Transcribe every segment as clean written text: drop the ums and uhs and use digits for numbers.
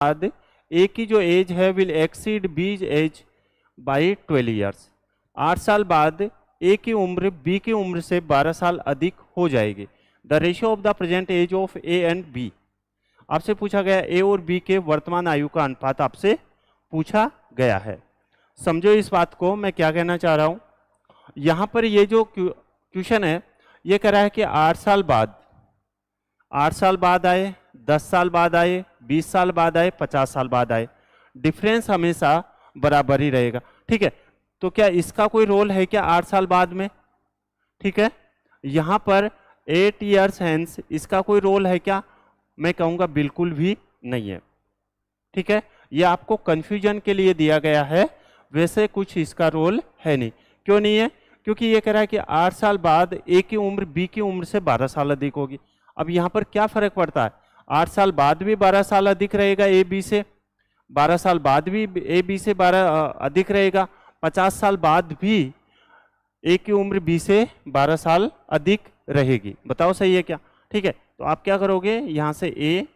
बाद ए की जो एज है विल एक्सीड बीज एज बाई 12 ईयर्स। 8 साल बाद ए की उम्र बी की उम्र से 12 साल अधिक हो जाएगी। The ratio of the present age of A and B. आपसे पूछा गया ए और बी के वर्तमान आयु का अनुपात आपसे पूछा गया है। समझो इस बात को, मैं क्या कहना चाह रहा हूं। यहां पर ये जो क्वेश्चन है ये कह रहा है कि 8 साल बाद, 8 साल बाद आए, 10 साल बाद आए, 20 साल बाद आए, 50 साल बाद आए, डिफरेंस हमेशा बराबर ही रहेगा। ठीक है, तो क्या इसका कोई रोल है क्या 8 साल बाद में? ठीक है, यहां पर 8 ईयर्स हैंस इसका कोई रोल है क्या? मैं कहूंगा बिल्कुल भी नहीं है। ठीक है, ये आपको कंफ्यूजन के लिए दिया गया है, वैसे कुछ इसका रोल है नहीं। क्यों नहीं है? क्योंकि ये कह रहा है कि 8 साल बाद ए की उम्र बी की उम्र से 12 साल अधिक होगी। अब यहाँ पर क्या फर्क पड़ता है? 8 साल बाद भी 12 साल अधिक रहेगा ए बी से, 12 साल बाद भी ए बी से 12 अधिक रहेगा, 50 साल बाद भी ए की उम्र बी से 12 साल अधिक रहेगी। बताओ सही है क्या? ठीक है, तो आप क्या करोगे, यहां से ए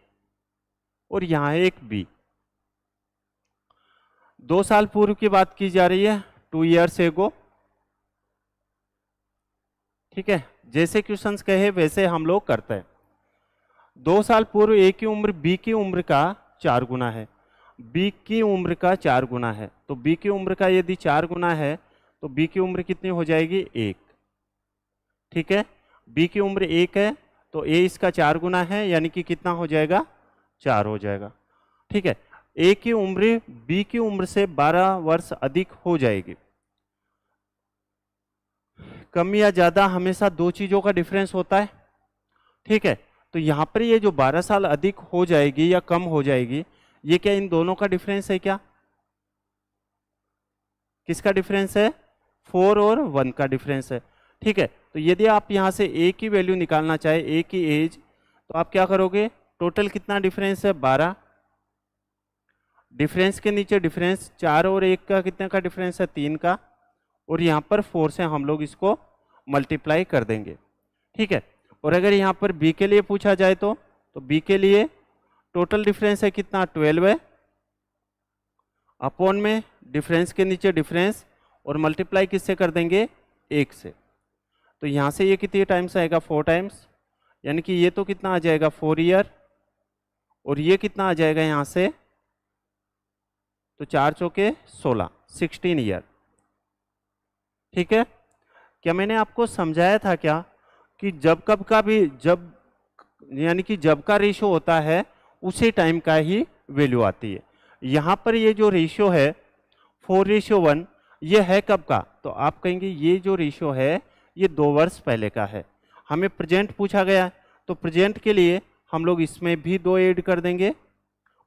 और यहां है एक बी। 2 साल पूर्व की बात की जा रही है, 2 ईयर्स एगो। ठीक है, जैसे क्वेश्चंस कहे वैसे हम लोग करते हैं। 2 साल पूर्व ए की उम्र बी की उम्र का 4 गुना है, बी की उम्र का 4 गुना है, तो बी की उम्र का यदि 4 गुना है तो बी की उम्र कितनी हो जाएगी? 1। ठीक है, बी की उम्र 1 है तो ए इसका 4 गुना है, यानी कि कितना हो जाएगा? 4 हो जाएगा। ठीक है, ए की उम्र बी की उम्र से 12 वर्ष अधिक हो जाएगी। कम या ज्यादा हमेशा दो चीजों का डिफरेंस होता है। ठीक है, तो यहां पर ये जो 12 साल अधिक हो जाएगी या कम हो जाएगी, ये क्या इन दोनों का डिफरेंस है क्या? किसका डिफरेंस है? 4 और 1 का डिफरेंस है। ठीक है, तो यदि आप यहां से ए की वैल्यू निकालना चाहे, ए की एज, तो आप क्या करोगे? टोटल कितना डिफरेंस है? 12। डिफरेंस के नीचे डिफरेंस 4 और 1 का कितने का डिफरेंस है? 3 का, और यहाँ पर 4 से हम लोग इसको मल्टीप्लाई कर देंगे। ठीक है, और अगर यहाँ पर बी के लिए पूछा जाए तो बी के लिए टोटल डिफरेंस है कितना? 12 है, अपॉन में डिफरेंस के नीचे डिफरेंस और मल्टीप्लाई किससे कर देंगे? 1 से। तो यहाँ से ये कितने टाइम्स आएगा? 4 टाइम्स, यानी कि ये तो कितना आ जाएगा? 4 ईयर, और ये कितना आ जाएगा यहाँ से? तो 4 चौके 16, 16 ईयर। ठीक है, क्या मैंने आपको समझाया था क्या कि जब कब का भी, जब यानी कि जब का रेशियो होता है उसी टाइम का ही वैल्यू आती है। यहाँ पर ये जो रेशियो है 4:1, ये है कब का? तो आप कहेंगे ये जो रेशियो है ये 2 वर्ष पहले का है। हमें प्रेजेंट पूछा गया है, तो प्रेजेंट के लिए हम लोग इसमें भी 2 ऐड कर देंगे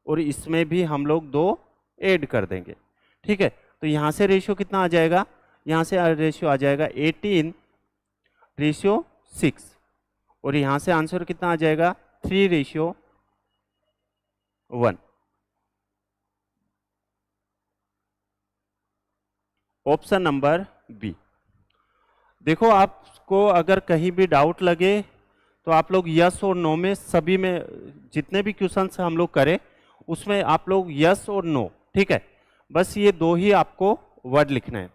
और इसमें भी हम लोग 2 ऐड कर देंगे। ठीक है, तो यहाँ से रेशियो कितना आ जाएगा? यहाँ से रेशियो आ जाएगा 18:6, और यहाँ से आंसर कितना आ जाएगा? 3:1। Option number B. देखो, आपको अगर कहीं भी डाउट लगे तो आप लोग यस और नो में, सभी में जितने भी क्वेश्चंस हम लोग करें उसमें आप लोग यस और नो, ठीक है, बस ये 2 ही आपको वर्ड लिखना है।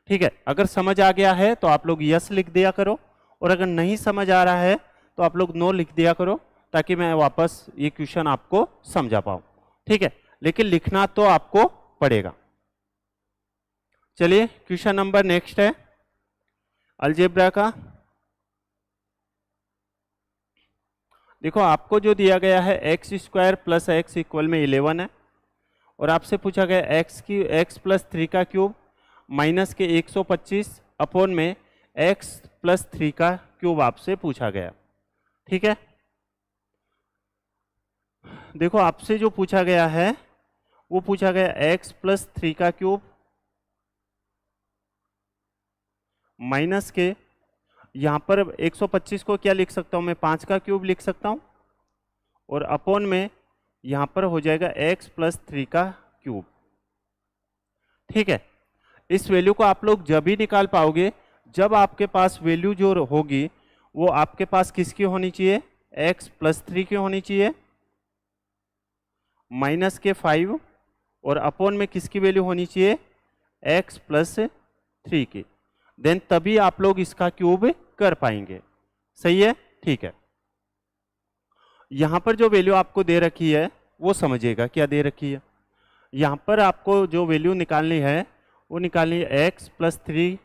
ठीक है, अगर समझ आ गया है तो आप लोग यस लिख दिया करो, और अगर नहीं समझ आ रहा है तो आप लोग नो लिख दिया करो, ताकि मैं वापस ये क्वेश्चन आपको समझा पाऊँ। ठीक है, लेकिन लिखना तो आपको पड़ेगा। चलिए, क्वेश्चन नंबर नेक्स्ट है अलजेब्रा का। देखो, आपको जो दिया गया है x² + x = 11 है, और आपसे पूछा गया x + 3 का क्यूब माइनस के 125 अपॉन में x + 3 का क्यूब आपसे पूछा गया। ठीक है, देखो आपसे जो पूछा गया है वो पूछा गया x + 3 का क्यूब माइनस के, यहां पर 125 को क्या लिख सकता हूं मैं? 5 का क्यूब लिख सकता हूं, और अपॉन में यहां पर हो जाएगा x + 3 का क्यूब। ठीक है, इस वैल्यू को आप लोग जब ही निकाल पाओगे जब आपके पास वैल्यू जो होगी वो आपके पास किसकी होनी चाहिए? x + 3 की होनी चाहिए, माइनस के 5 और अपॉन में किसकी वैल्यू होनी चाहिए, x प्लस 3 की। देन तभी आप लोग इसका क्यूब कर पाएंगे। सही है, ठीक है। यहां पर जो वैल्यू आपको दे रखी है वो समझिएगा क्या दे रखी है। यहां पर आपको जो वैल्यू निकालनी है वो निकालनी है x प्लस 3,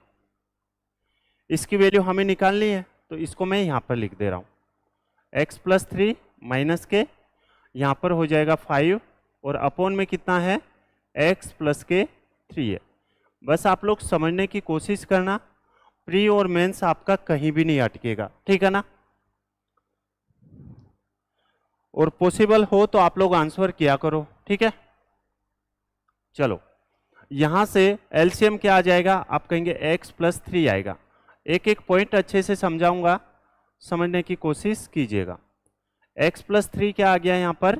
इसकी वैल्यू हमें निकालनी है, तो इसको मैं यहां पर लिख दे रहा हूं। x प्लस 3 माइनस के यहां पर हो जाएगा 5 और अपॉन में कितना है, x प्लस के 3 है। बस आप लोग समझने की कोशिश करना, प्री और मेंस आपका कहीं भी नहीं अटकेगा, ठीक है ना। और पॉसिबल हो तो आप लोग आंसर किया करो, ठीक है। चलो यहां से एलसीएम क्या आ जाएगा, आप कहेंगे x प्लस 3 आएगा। एक एक पॉइंट अच्छे से समझाऊंगा, समझने की कोशिश कीजिएगा। x प्लस 3 क्या आ गया, यहाँ पर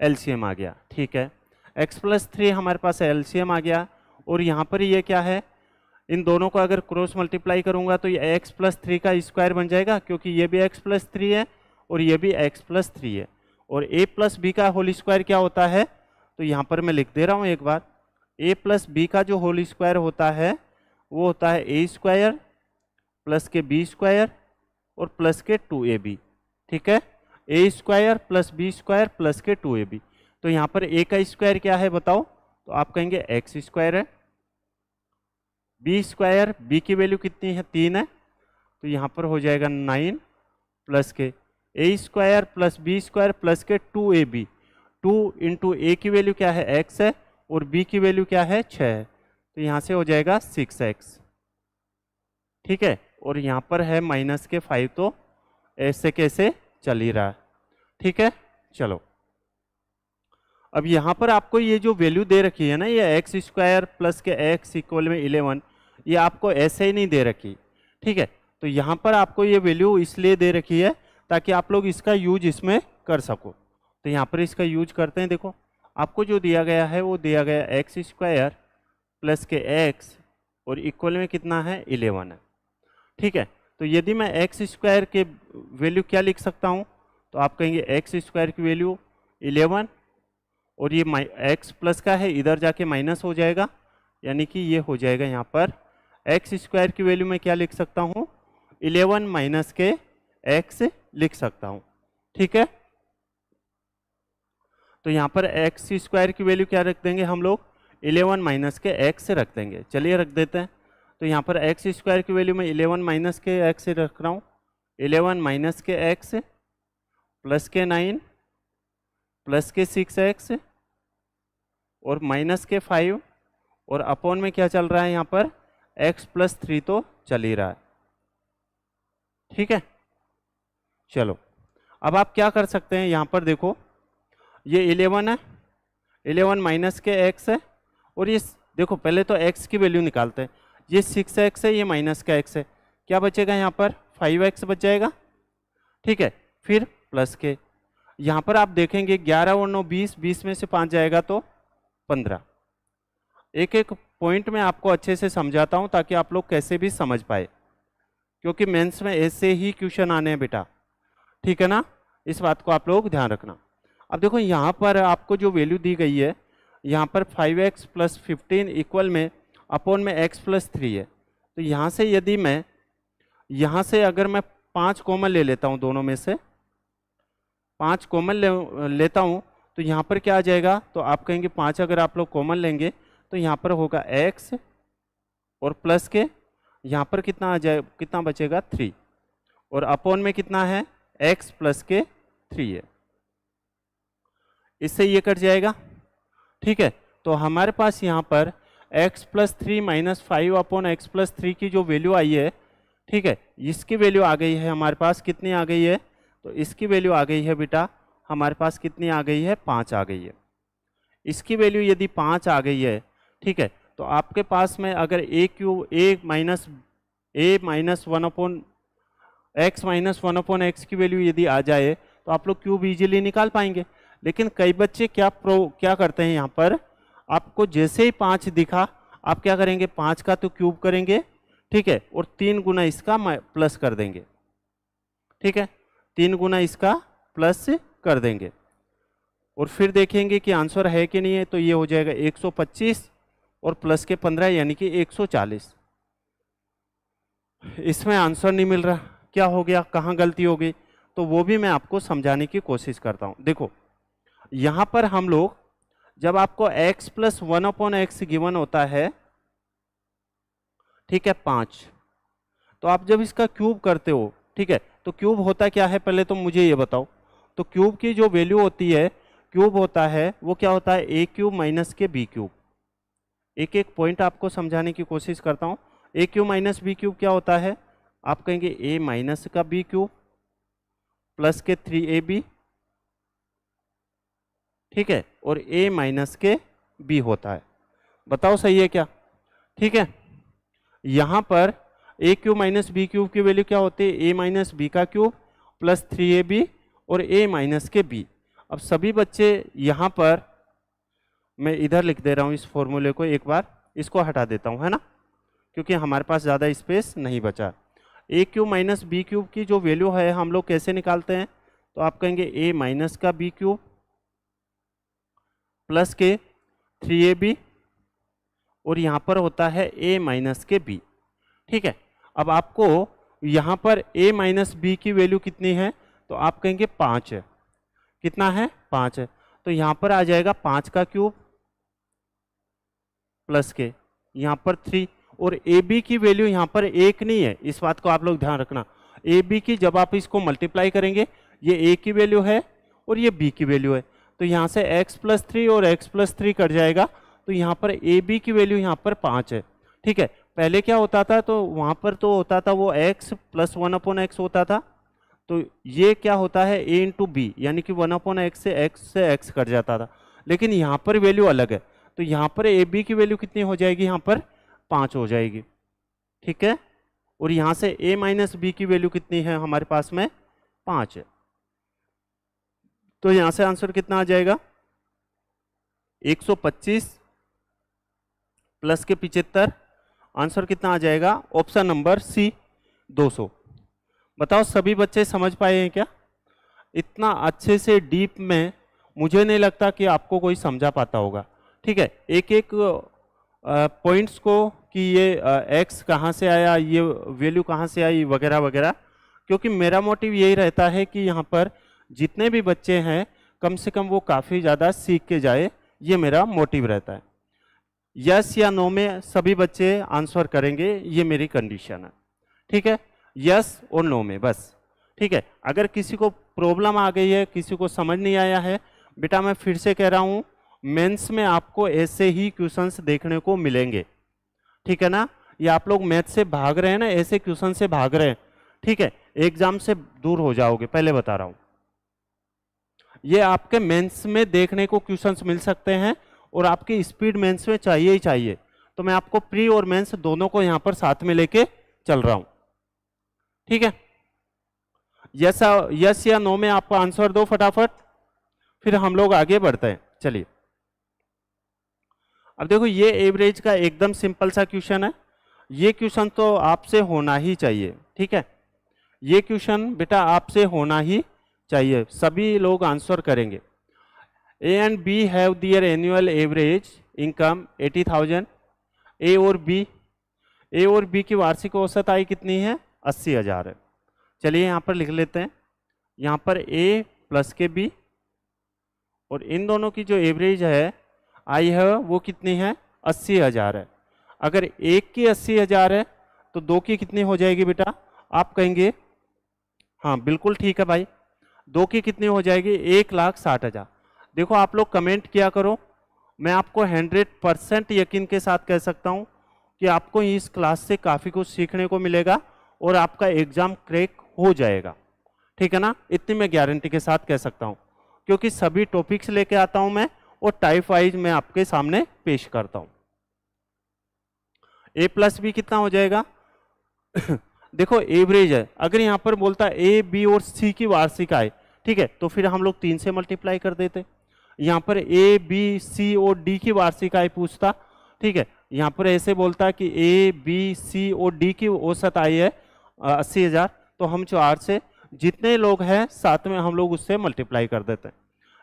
एलसीएम आ गया, ठीक है। x प्लस 3 हमारे पास एलसीएम आ गया, और यहाँ पर ये क्या है, इन दोनों को अगर क्रॉस मल्टीप्लाई करूंगा तो ये x प्लस 3 का स्क्वायर बन जाएगा, क्योंकि ये भी x प्लस 3 है और ये भी x प्लस 3 है। और a प्लस बी का होल स्क्वायर क्या होता है, तो यहाँ पर मैं लिख दे रहा हूँ एक बार। a प्लस बी का जो होल स्क्वायर होता है वो होता है a स्क्वायर प्लस के b स्क्वायर और प्लस के 2ab, ठीक है। a square plus b square plus के 2ab। तो यहाँ पर a का स्क्वायर क्या है बताओ, तो आप कहेंगे x स्क्वायर है। b स्क्वायर, b की वैल्यू कितनी है, 3 है, तो यहाँ पर हो जाएगा 9 प्लस के a square plus b square plus के 2ab। 2 इंटू ए की वैल्यू क्या है, x है, और b की वैल्यू क्या है, 6 है, तो यहाँ से हो जाएगा 6x, ठीक है। और यहाँ पर है माइनस के 5, तो ऐसे कैसे चल ही रहा है, ठीक है। चलो अब यहाँ पर आपको ये जो वैल्यू दे रखी है ना, ये x स्क्वायर प्लस के x इक्वल में 11, ये आपको ऐसे ही नहीं दे रखी, ठीक है। तो यहाँ पर आपको ये वैल्यू इसलिए दे रखी है ताकि आप लोग इसका यूज इसमें कर सको। तो यहाँ पर इसका यूज करते हैं। देखो आपको जो दिया गया है वो दिया गया x स्क्वायर प्लस के x और इक्वल में कितना है, 11 है, ठीक है। तो यदि मैं x स्क्वायर के वैल्यू क्या लिख सकता हूँ, तो आप कहेंगे x स्क्वायर की वैल्यू 11 और ये x प्लस का है, इधर जाके माइनस हो जाएगा, यानी कि ये हो जाएगा यहाँ पर x स्क्वायर की वैल्यू मैं क्या लिख सकता हूँ, 11 माइनस के x लिख सकता हूँ, ठीक है। तो यहाँ पर x स्क्वायर की वैल्यू क्या रख देंगे हम लोग, 11 माइनस के x रख देंगे। चलिए रख देते हैं। तो यहाँ पर x स्क्वायर की वैल्यू मैं 11 माइनस के x रख रहा हूँ, 11 माइनस के x प्लस के 9 प्लस के 6x और माइनस के 5 और अपॉन में क्या चल रहा है यहाँ पर, x प्लस 3 तो चल ही रहा है, ठीक है। चलो अब आप क्या कर सकते हैं, यहाँ पर देखो ये 11 है, 11 माइनस के x है, और ये देखो पहले तो x की वैल्यू निकालते हैं, ये 6x है, ये माइनस का x है, क्या बचेगा यहाँ पर 5x बच जाएगा, ठीक है। फिर प्लस के यहाँ पर आप देखेंगे 11 और 9 20, 20 में से 5 जाएगा तो 15। एक एक पॉइंट में आपको अच्छे से समझाता हूँ ताकि आप लोग कैसे भी समझ पाए, क्योंकि मेंस में ऐसे ही क्वेश्चन आने हैं बेटा, ठीक है ना। इस बात को आप लोग ध्यान रखना। अब देखो यहाँ पर आपको जो वैल्यू दी गई है, यहाँ पर 5x प्लस 15 इक्वल में अपॉन में x प्लस 3 है। तो यहाँ से यदि मैं यहाँ से अगर मैं 5 कॉमन ले लेता हूँ, दोनों में से 5 कॉमन लेता हूँ, तो यहाँ पर क्या आ जाएगा, तो आप कहेंगे 5 अगर आप लोग कॉमन लेंगे तो यहाँ पर होगा x और प्लस के यहाँ पर कितना आ जाए, कितना बचेगा 3, और अपॉन में कितना है x प्लस के 3 है, इससे ये कट जाएगा, ठीक है। तो हमारे पास यहाँ पर x plus 3 minus 5 upon x plus 3 की जो वैल्यू आई है, ठीक है, इसकी वैल्यू आ गई है हमारे पास, कितनी आ गई है, तो इसकी वैल्यू आ गई है बेटा हमारे पास कितनी आ गई है, 5 आ गई है। इसकी वैल्यू यदि 5 आ गई है, ठीक है, तो आपके पास में अगर a माइनस 1 अपॉन x की वैल्यू यदि आ जाए तो आप लोग क्यूब इजीली निकाल पाएंगे। लेकिन कई बच्चे क्या करते हैं, यहाँ पर आपको जैसे ही 5 दिखा आप क्या करेंगे, 5 का तो क्यूब करेंगे, ठीक है, और 3 गुना इसका प्लस कर देंगे, ठीक है, 3 गुना इसका प्लस कर देंगे। और फिर देखेंगे कि आंसर है कि नहीं है, तो ये हो जाएगा 125 और प्लस के 15 यानी कि 140। इसमें आंसर नहीं मिल रहा, क्या हो गया, कहाँ गलती हो गई, तो वो भी मैं आपको समझाने की कोशिश करता हूँ। देखो यहाँ पर हम लोग जब आपको x प्लस 1/x गिवन होता है, ठीक है 5, तो आप जब इसका क्यूब करते हो, ठीक है, तो क्यूब होता क्या है पहले तो मुझे ये बताओ। तो क्यूब की जो वैल्यू होती है, क्यूब होता है वो क्या होता है, ए क्यूब माइनस के बी क्यूब। एक एक पॉइंट आपको समझाने की कोशिश करता हूँ। ए क्यूब माइनस बी क्यूब क्या होता है, आप कहेंगे ए माइनस का बी क्यूब प्लस के 3ab, ठीक है, और a माइनस के b होता है। बताओ सही है क्या? ठीक है, यहां पर a cube minus B cube की वैल्यू क्या होती है, a माइनस बी का क्यूब प्लस 3ab और a माइनस के b। अब सभी बच्चे यहां पर, मैं इधर लिख दे रहा हूं इस फॉर्मूले को, एक बार इसको हटा देता हूं, है ना, क्योंकि हमारे पास ज़्यादा स्पेस नहीं बचा। a cube minus B cube की जो वैल्यू है हम लोग कैसे निकालते हैं, तो आप कहेंगे a माइनस का बी क्यूब प्लस के 3ab और यहाँ पर होता है a माइनस के b। ठीक है, अब आपको यहाँ पर a माइनस बी की वैल्यू कितनी है, तो आप कहेंगे 5 है। कितना है, 5 है, तो यहाँ पर आ जाएगा 5 का क्यूब प्लस के यहाँ पर 3, और ए बी की वैल्यू यहाँ पर 1 नहीं है, इस बात को आप लोग ध्यान रखना। ए बी की जब आप इसको मल्टीप्लाई करेंगे, ये ए की वैल्यू है और ये बी की वैल्यू है, तो यहाँ से x प्लस 3 और x प्लस 3 कट जाएगा, तो यहाँ पर ए बी की वैल्यू यहाँ पर 5 है। ठीक है, पहले क्या होता था, तो वहाँ पर तो होता था वो x प्लस 1/x होता था, तो ये क्या होता है a इंटू बी, यानी कि 1/x से x कट जाता था, लेकिन यहाँ पर वैल्यू अलग है, तो यहाँ पर ए बी की वैल्यू कितनी हो जाएगी, यहाँ पर 5 हो जाएगी। ठीक है, और यहाँ से a माइनस बी की वैल्यू कितनी है हमारे पास में, 5 है, तो यहाँ से आंसर कितना आ जाएगा, 125 प्लस के 75, आंसर कितना आ जाएगा, ऑप्शन नंबर सी 200। बताओ सभी बच्चे समझ पाए हैं क्या? इतना अच्छे से डीप में मुझे नहीं लगता कि आपको कोई समझा पाता होगा। ठीक है, एक एक पॉइंट्स को कि ये एक्स कहाँ से आया, ये वैल्यू कहाँ से आई, वगैरह वगैरह, क्योंकि मेरा मोटिव यही रहता है कि यहाँ पर जितने भी बच्चे हैं कम से कम वो काफ़ी ज़्यादा सीख के जाए, ये मेरा मोटिव रहता है। यस या नो में सभी बच्चे आंसर करेंगे, ये मेरी कंडीशन है। ठीक है, यस और नो में बस। ठीक है, अगर किसी को प्रॉब्लम आ गई है, किसी को समझ नहीं आया है, बेटा मैं फिर से कह रहा हूँ, मेंस में आपको ऐसे ही क्वेश्चंस देखने को मिलेंगे। ठीक है ना, ये आप लोग मैथ से भाग रहे हैं ना, ऐसे क्वेश्चन से भाग रहे हैं, ठीक है, एग्जाम से दूर हो जाओगे, पहले बता रहा हूँ। ये आपके मेंस में देखने को क्वेश्चंस मिल सकते हैं और आपकी स्पीड मेंस में चाहिए ही चाहिए, तो मैं आपको प्री और मेंस दोनों को यहाँ पर साथ में लेके चल रहा हूँ। ठीक है, यस या नो में आपको आंसर दो फटाफट, फिर हम लोग आगे बढ़ते हैं। चलिए, अब देखो ये एवरेज का एकदम सिंपल सा क्वेश्चन है, ये क्वेश्चन तो आपसे होना ही चाहिए। ठीक है, ये क्वेश्चन बेटा आपसे होना ही चाहिए, सभी लोग आंसर करेंगे। A and B have their annual average income 80,000। A और बी की वार्षिक औसत आय कितनी है, 80,000 है। चलिए यहाँ पर लिख लेते हैं, यहाँ पर ए प्लस के बी, और इन दोनों की जो एवरेज है आई है वो कितनी है, 80,000 है। अगर एक की 80,000 है तो दो की कितनी हो जाएगी बेटा, आप कहेंगे हाँ बिल्कुल ठीक है भाई, दो की कितनी हो जाएगी, 1,60,000। देखो आप लोग कमेंट किया करो, मैं आपको 100% यकीन के साथ कह सकता हूँ कि आपको इस क्लास से काफ़ी कुछ सीखने को मिलेगा और आपका एग्जाम क्रैक हो जाएगा। ठीक है ना, इतनी मैं गारंटी के साथ कह सकता हूँ, क्योंकि सभी टॉपिक्स लेके आता हूँ मैं और टाइप वाइज मैं आपके सामने पेश करता हूँ। ए प्लस बी कितना हो जाएगा देखो एवरेज है, अगर यहाँ पर बोलता ए बी और सी की वार्षिक आय, ठीक है, तो फिर हम लोग 3 से मल्टीप्लाई कर देते। यहाँ पर ए बी सी और डी की वार्षिक आय पूछता, ठीक है, यहाँ पर ऐसे बोलता कि ए बी सी और डी की औसत आय है 80,000, तो हम 4 से जितने लोग हैं साथ में हम लोग उससे मल्टीप्लाई कर देते हैं।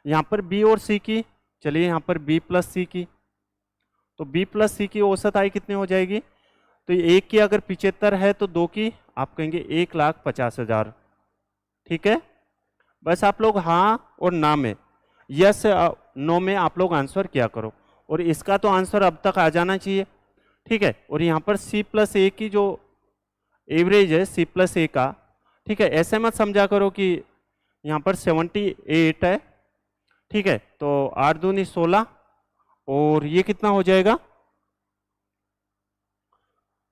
यहाँ पर बी और सी की, चलिए यहाँ पर बी प्लस सी की, तो बी प्लस सी की औसत आय कितनी हो जाएगी? तो एक की अगर 75 है तो दो की आप कहेंगे 1,50,000। ठीक है, बस आप लोग हाँ और ना में, यस नो में आप लोग आंसर किया करो, और इसका तो आंसर अब तक आ जाना चाहिए। ठीक है, और यहाँ पर सी प्लस ए की जो एवरेज है सी प्लस ए का, ठीक है, ऐसे मत समझा करो कि यहाँ पर 78 है। ठीक है, तो 8 दूनी 16, और ये कितना हो जाएगा?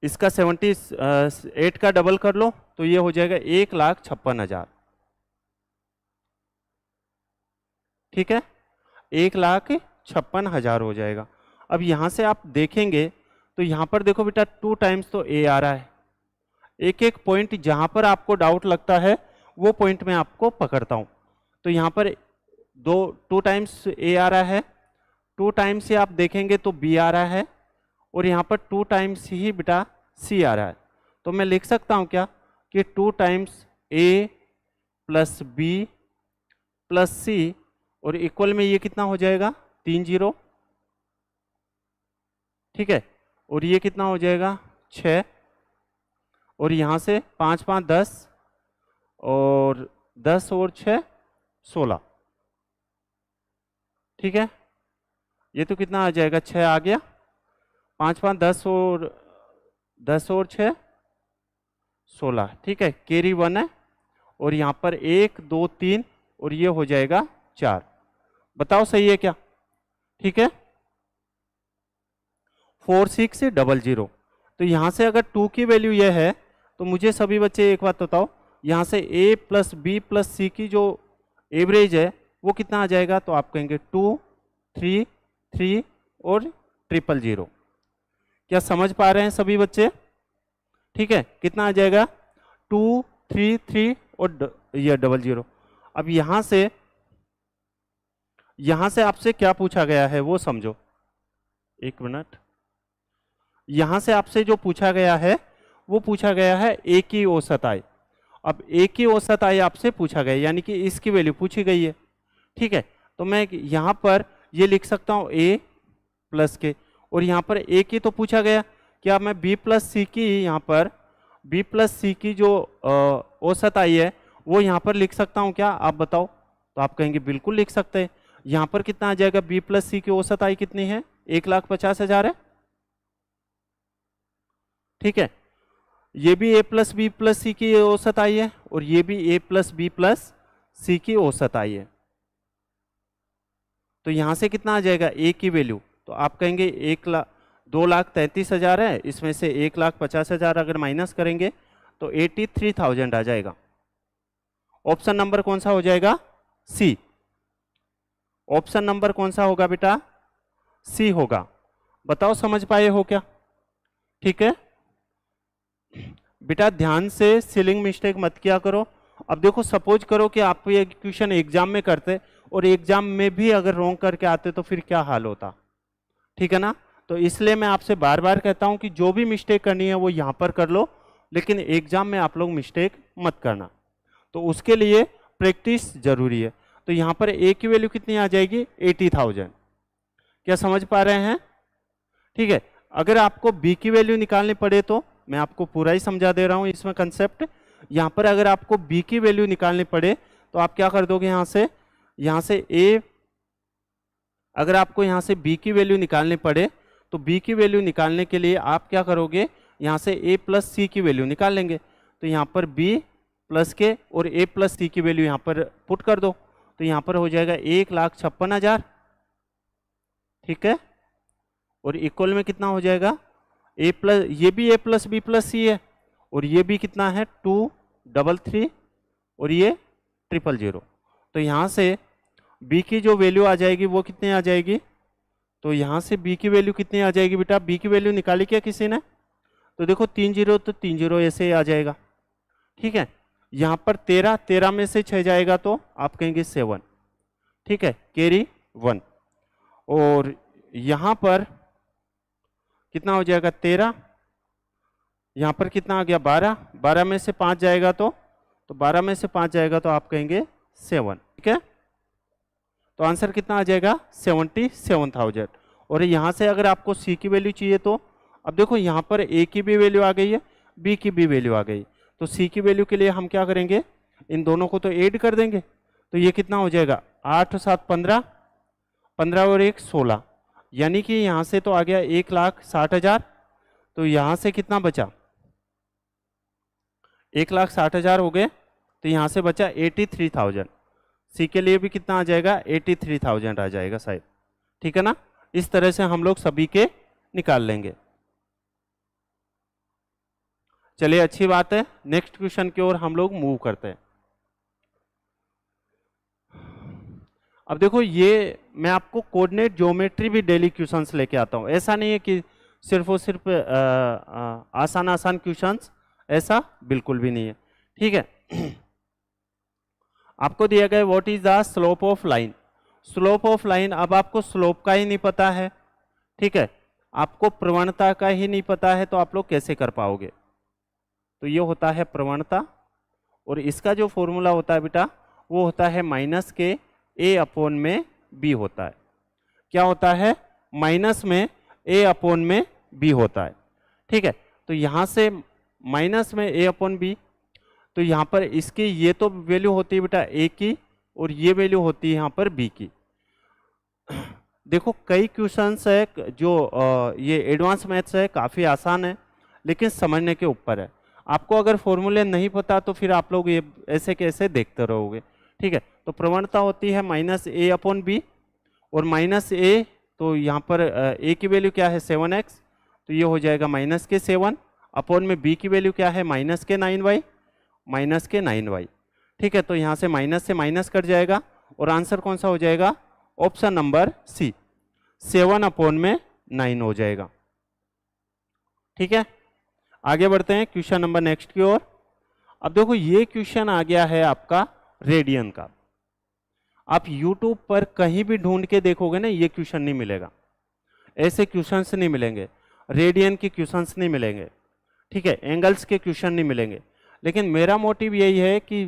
इसका 78 का डबल कर लो तो ये हो जाएगा 1,56,000। ठीक है, 1,56,000 हो जाएगा। अब यहाँ से आप देखेंगे तो यहाँ पर देखो बेटा 2 टाइम्स तो ए आ रहा है। एक एक पॉइंट जहाँ पर आपको डाउट लगता है वो पॉइंट मैं आपको पकड़ता हूँ। तो यहाँ पर 2 टाइम्स ए आ रहा है, 2 टाइम्स से आप देखेंगे तो बी आ रहा है, और यहाँ पर 2 टाइम्स ही बेटा सी आ रहा है। तो मैं लिख सकता हूँ क्या कि 2 टाइम्स ए प्लस बी प्लस सी, और इक्वल में ये कितना हो जाएगा? 3 जीरो। ठीक है, और ये कितना हो जाएगा? 6, और यहाँ से 5 5 10, और 10 और 6 16। ठीक है, ये तो कितना आ जाएगा? 6 आ गया, 5 5 10 और 6 16। ठीक है, कैरी 1 है, और यहाँ पर 1 2 3, और ये हो जाएगा 4। बताओ सही है क्या? ठीक है, 4600। तो यहाँ से अगर 2 की वैल्यू ये है तो मुझे सभी बच्चे एक बात बताओ, यहाँ से a प्लस बी प्लस सी की जो एवरेज है वो कितना आ जाएगा? तो आप कहेंगे 2 3 3 और 000। क्या समझ पा रहे हैं सभी बच्चे? ठीक है, कितना आ जाएगा? 2 3 3 और ये 00। अब यहाँ से आपसे क्या पूछा गया है वो समझो, एक मिनट। यहाँ से आपसे जो पूछा गया है वो पूछा गया है ए की औसत आय। अब ए की औसत आय आपसे पूछा गया, यानी कि इसकी वैल्यू पूछी गई है। ठीक है, तो मैं यहाँ पर ये लिख सकता हूँ ए प्लस के, और यहाँ पर ए की तो पूछा गया, क्या मैं बी प्लस सी की, यहाँ पर बी प्लस सी की जो औसत आय है वो यहाँ पर लिख सकता हूँ क्या? आप बताओ। तो आप कहेंगे बिल्कुल लिख सकते हैं। यहाँ पर कितना आ जाएगा? बी प्लस सी की औसत आय कितनी है? 1,50,000 है। ठीक है, ये भी ए प्लस बी प्लस सी की औसत आई है, और ये भी ए प्लस बी प्लस सी की औसत आई है। तो यहां से कितना आ जाएगा? ए की वैल्यू, तो आप कहेंगे 2,33,000 है, इसमें से 1,50,000 अगर माइनस करेंगे तो 83,000 आ जाएगा। ऑप्शन नंबर कौन सा हो जाएगा? सी। ऑप्शन नंबर कौन सा होगा बेटा? सी होगा। बताओ समझ पाए हो क्या? ठीक है बेटा, ध्यान से सीलिंग मिस्टेक मत किया करो। अब देखो, सपोज करो कि आप ये क्वेश्चन एग्जाम में करते और एग्जाम में भी अगर रॉन्ग करके आते तो फिर क्या हाल होता? ठीक है ना? तो इसलिए मैं आपसे बार बार कहता हूं कि जो भी मिस्टेक करनी है वो यहां पर कर लो, लेकिन एग्जाम में आप लोग मिस्टेक मत करना। तो उसके लिए प्रैक्टिस जरूरी है। तो यहां पर ए की वैल्यू कितनी आ जाएगी? 80,000। क्या समझ पा रहे हैं? ठीक है, अगर आपको बी की वैल्यू निकालनी पड़े तो मैं आपको पूरा ही समझा दे रहा हूं इसमें कंसेप्ट। यहां पर अगर आपको बी की वैल्यू निकालनी पड़े तो आप क्या कर दोगे? यहां से ए, अगर आपको यहां से बी की वैल्यू निकालनी पड़े तो बी की वैल्यू निकालने के लिए आप क्या करोगे? यहां से ए प्लस सी की वैल्यू निकाल लेंगे। तो यहां पर बी प्लस के और ए प्लस सी की वैल्यू यहां पर पुट कर दो, तो यहां पर हो जाएगा 1,56,000। ठीक है, और इक्वल में कितना हो जाएगा? ए प्लस, ये भी ए प्लस बी प्लस सी है, और ये भी कितना है? 233, और ये 000। तो यहाँ से बी की जो वैल्यू आ जाएगी वो कितनी आ जाएगी? तो यहाँ से बी की वैल्यू कितनी आ जाएगी बेटा? बी की वैल्यू निकाली क्या किसी ने? तो देखो 30, तो 30 ऐसे ही आ जाएगा। ठीक है, यहाँ पर 13 में से 6 जाएगा तो आप कहेंगे 7। ठीक है, कैरी 1। और यहाँ पर कितना हो जाएगा? 13। यहाँ पर कितना आ गया? 12। 12 में से 5 जाएगा तो 12 में से 5 जाएगा तो आप कहेंगे 7। ठीक है, तो आंसर कितना आ जाएगा 77,000। और यहाँ से अगर आपको सी की वैल्यू चाहिए तो अब देखो यहाँ पर ए की भी वैल्यू आ गई है, बी की भी वैल्यू आ गई, तो सी की वैल्यू के लिए हम क्या करेंगे, इन दोनों को तो ऐड कर देंगे। तो ये कितना हो जाएगा 8 और 7 15, 15 और 1 16, यानी कि यहाँ से तो आ गया 1,60,000। तो यहाँ से कितना बचा 1,60,000 हो गए, तो यहाँ से बचा 83,000। सी के लिए भी कितना आ जाएगा 83,000 आ जाएगा शायद, ठीक है ना। इस तरह से हम लोग सभी के निकाल लेंगे। चलिए अच्छी बात है, नेक्स्ट क्वेश्चन की ओर हम लोग मूव करते हैं। अब देखो ये मैं आपको कोऑर्डिनेट ज्योमेट्री भी डेली क्वेश्चंस लेके आता हूं, ऐसा नहीं है कि सिर्फ और सिर्फ आसान आसान क्वेश्चंस, ऐसा बिल्कुल भी नहीं है, ठीक है। आपको दिया गया what is the slope of line. Slope of line, अब आपको स्लोप का ही नहीं पता है, ठीक है, आपको प्रवणता का ही नहीं पता है, तो आप लोग कैसे कर पाओगे। तो ये होता है प्रवणता, और इसका जो फॉर्मूला होता है बेटा वो होता है माइनस के ए अपॉन में बी होता है। क्या होता है, माइनस में ए अपॉन में बी होता है, ठीक है। तो यहाँ से माइनस में ए अपॉन बी, तो यहाँ पर इसकी ये तो वैल्यू होती है बेटा ए की, और ये वैल्यू होती है यहाँ पर बी की। देखो कई क्वेश्चंस है जो ये एडवांस मैथ्स है, काफ़ी आसान है, लेकिन समझने के ऊपर है। आपको अगर फॉर्मूले नहीं पता तो फिर आप लोग ये ऐसे कैसे देखते रहोगे, ठीक है। तो प्रवणता होती है माइनस ए अपॉन बी, और माइनस ए, तो यहाँ पर ए की वैल्यू क्या है 7x, तो ये हो जाएगा माइनस के 7 अपॉन में बी की वैल्यू क्या है माइनस के 9y, माइनस के 9y, ठीक है। तो यहाँ से माइनस कट जाएगा, और आंसर कौन सा हो जाएगा, ऑप्शन नंबर सी, 7 अपॉन में 9 हो जाएगा, ठीक है। आगे बढ़ते हैं क्वेश्चन नंबर नेक्स्ट की ओर। अब देखो ये क्वेश्चन आ गया है आपका रेडियन का। आप YouTube पर कहीं भी ढूंढ के देखोगे ना, ये क्वेश्चन नहीं मिलेगा, ऐसे क्वेश्चंस नहीं मिलेंगे, रेडियन के क्वेश्चंस नहीं मिलेंगे, ठीक है, एंगल्स के क्वेश्चन नहीं मिलेंगे। लेकिन मेरा मोटिव यही है कि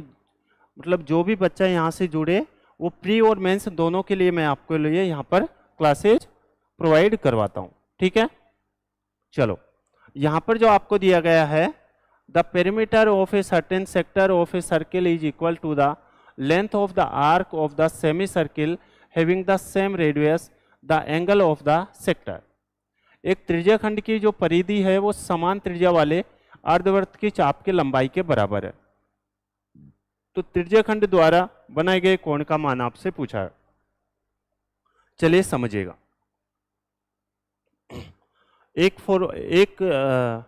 मतलब जो भी बच्चा यहाँ से जुड़े वो प्री और मेंस दोनों के लिए मैं आपके लिए यहाँ पर क्लासेज प्रोवाइड करवाता हूँ, ठीक है। चलो यहाँ पर जो आपको दिया गया है, the perimeter of a certain sector of a circle is equal to the length of the arc of the semicircle having the same radius the angle of the sector. एक त्रिज्या खंड की जो परिधि है वो समान त्रिज्या वाले अर्धवृत्त की चाप की लंबाई के बराबर है। तो त्रिज्या खंड द्वारा बनाए गए कोण का मान आपसे पूछा है, चलिए समझिएगा। एक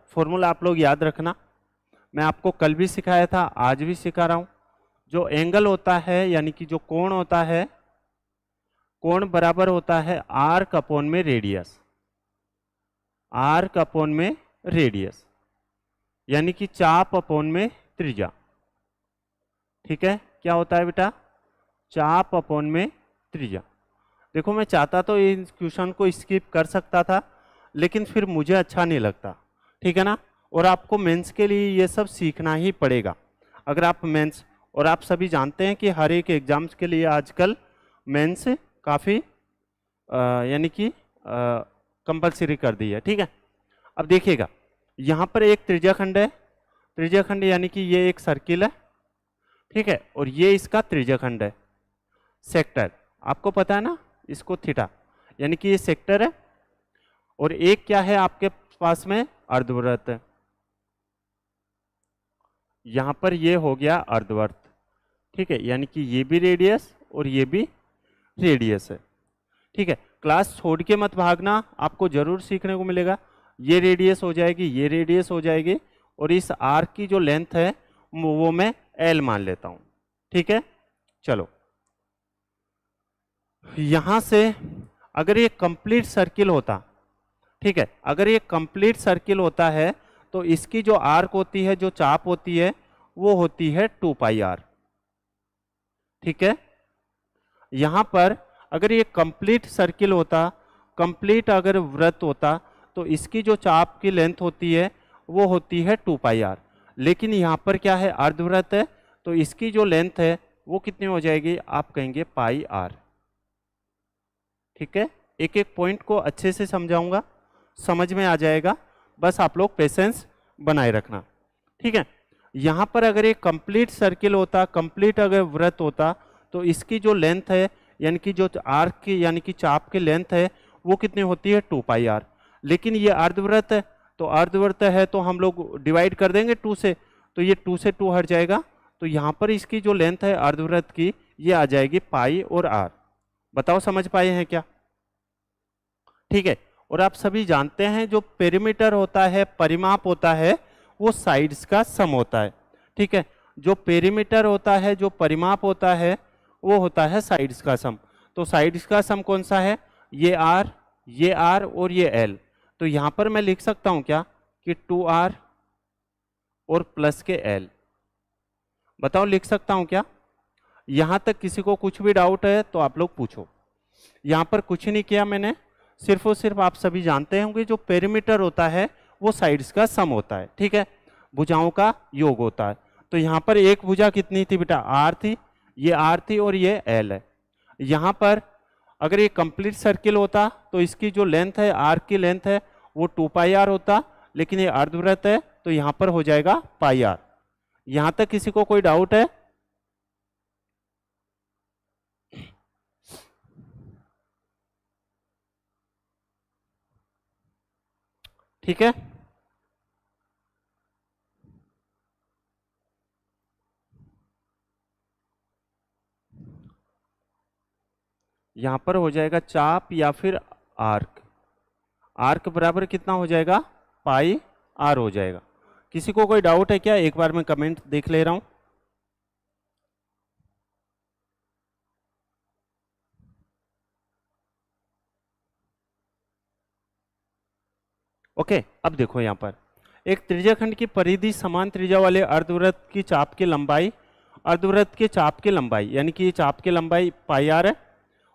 फॉर्मूला आप लोग याद रखना, मैं आपको कल भी सिखाया था, आज भी सिखा रहा हूं। जो एंगल होता है यानी कि जो कोण होता है, कोण बराबर होता है आर्क अपॉन में रेडियस, आर्क अपॉन में रेडियस, यानी कि चाप अपॉन में त्रिज्या, ठीक है। क्या होता है बेटा, चाप अपॉन में त्रिज्या। देखो मैं चाहता तो इस क्वेश्चन को स्किप कर सकता था, लेकिन फिर मुझे अच्छा नहीं लगता, ठीक है ना। और आपको मेंस के लिए ये सब सीखना ही पड़ेगा। अगर आप मेंस, और आप सभी जानते हैं कि हर एक एग्जाम्स के लिए आजकल मेंस काफ़ी यानी कि कंपलसरी कर दी है, ठीक है। अब देखिएगा यहाँ पर एक त्रिज्या खंड है, त्रिज्या खंड यानी कि ये एक सर्किल है, ठीक है, और ये इसका त्रिज्या खंड है। सेक्टर आपको पता है ना, इसको थीटा, यानी कि ये सेक्टर है, और एक क्या है आपके पास में अर्धवृत्त है। यहां पर ये हो गया अर्धवृत्त, ठीक है, यानी कि ये भी रेडियस और ये भी रेडियस है, ठीक है। क्लास छोड़ के मत भागना, आपको जरूर सीखने को मिलेगा। ये रेडियस हो जाएगी, ये रेडियस हो जाएगी, और इस आर्क की जो लेंथ है वो मैं एल मान लेता हूं, ठीक है। चलो यहां से अगर ये कंप्लीट सर्किल होता, ठीक है, अगर ये कंप्लीट सर्किल होता है तो इसकी जो आर्क होती है, जो चाप होती है, वो होती है 2 पाई आर, ठीक है। यहां पर अगर ये कंप्लीट सर्किल होता, कंप्लीट अगर वृत्त होता, तो इसकी जो चाप की लेंथ होती है वो होती है 2 पाई आर। लेकिन यहाँ पर क्या है, अर्धवृत्त है, तो इसकी जो लेंथ है वो कितनी हो जाएगी, आप कहेंगे पाई आर, ठीक है, एक एक पॉइंट को अच्छे से समझाऊंगा, समझ में आ जाएगा, बस आप लोग पेशेंस बनाए रखना। ठीक है, यहाँ पर अगर एक कंप्लीट सर्किल होता, कंप्लीट अगर वृत्त होता, तो इसकी जो लेंथ है यानी कि जो आर्क की यानी कि चाप की लेंथ है वो कितनी होती है 2πr। लेकिन ये अर्धवृत्त है, तो अर्धवृत्त है तो हम लोग डिवाइड कर देंगे 2 से, तो ये 2 से 2 हट जाएगा, तो यहाँ पर इसकी जो लेंथ है अर्धवृत्त की ये आ जाएगी पाई और आर। बताओ समझ पाए हैं क्या? ठीक है, और आप सभी जानते हैं जो पेरीमीटर होता है, परिमाप होता है, वो साइड्स का सम होता है। ठीक है, जो पेरीमीटर होता है, जो परिमाप होता है, वो होता है साइड्स का सम। तो साइड्स का सम कौन सा है? ये आर और ये एल। तो यहां पर मैं लिख सकता हूं क्या कि 2r और प्लस के एल। बताओ लिख सकता हूं क्या? यहां तक किसी को कुछ भी डाउट है तो आप लोग पूछो। यहां पर कुछ नहीं किया मैंने, सिर्फ और सिर्फ आप सभी जानते होंगे जो पेरीमीटर होता है वो साइड्स का सम होता है। ठीक है, भुजाओं का योग होता है। तो यहाँ पर एक भुजा कितनी थी बेटा? आर थी, ये आर थी और ये एल है। यहाँ पर अगर ये कंप्लीट सर्किल होता तो इसकी जो लेंथ है, आर की लेंथ है, वो 2πr होता, लेकिन ये अर्धवृत्त है तो यहाँ पर हो जाएगा πr। यहाँ तक किसी को कोई डाउट है? ठीक है, यहां पर हो जाएगा चाप या फिर आर्क। आर्क बराबर कितना हो जाएगा? पाई आर हो जाएगा। किसी को कोई डाउट है क्या? एक बार मैं कमेंट देख ले रहा हूं। ओके, अब देखो यहां पर एक त्रिज्याखंड की परिधि समान त्रिज्या वाले अर्धवृत्त की चाप की लंबाई, अर्धवृत्त के चाप की लंबाई यानी कि ये चाप की लंबाई πr है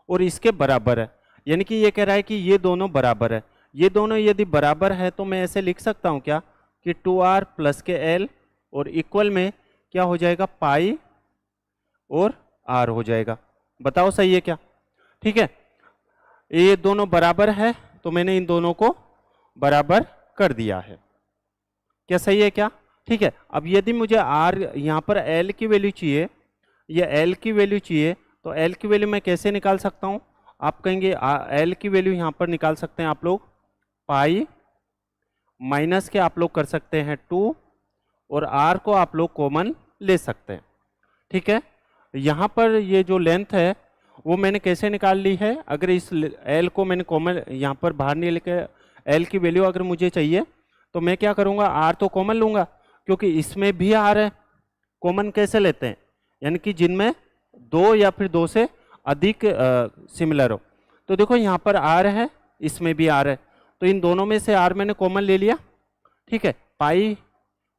और इसके बराबर है। यानी कि ये कह रहा है कि ये दोनों बराबर है। ये दोनों यदि बराबर है तो मैं ऐसे लिख सकता हूं क्या कि 2r प्लस के एल और इक्वल में क्या हो जाएगा? पाई और आर हो जाएगा। बताओ सही है क्या? ठीक है, ये दोनों बराबर है तो मैंने इन दोनों को बराबर कर दिया है। क्या सही है क्या? ठीक है, अब यदि मुझे आर यहाँ पर एल की वैल्यू चाहिए या एल की वैल्यू चाहिए तो एल की वैल्यू मैं कैसे निकाल सकता हूँ? आप कहेंगे एल की वैल्यू यहाँ पर निकाल सकते हैं आप लोग पाई माइनस के आप लोग कर सकते हैं 2 और आर को आप लोग कॉमन ले सकते हैं। ठीक है, यहाँ पर ये जो लेंथ है वो मैंने कैसे निकाल ली है? अगर इस एल को मैंने कॉमन यहाँ पर बाहर नहीं लेके एल की वैल्यू अगर मुझे चाहिए तो मैं क्या करूँगा? आर तो कॉमन लूँगा क्योंकि इसमें भी आर है। कॉमन कैसे लेते हैं? यानी कि जिनमें 2 या फिर 2 से अधिक सिमिलर हो। तो देखो यहाँ पर आर है, इसमें भी आर है, तो इन दोनों में से आर मैंने कॉमन ले लिया। ठीक है, पाई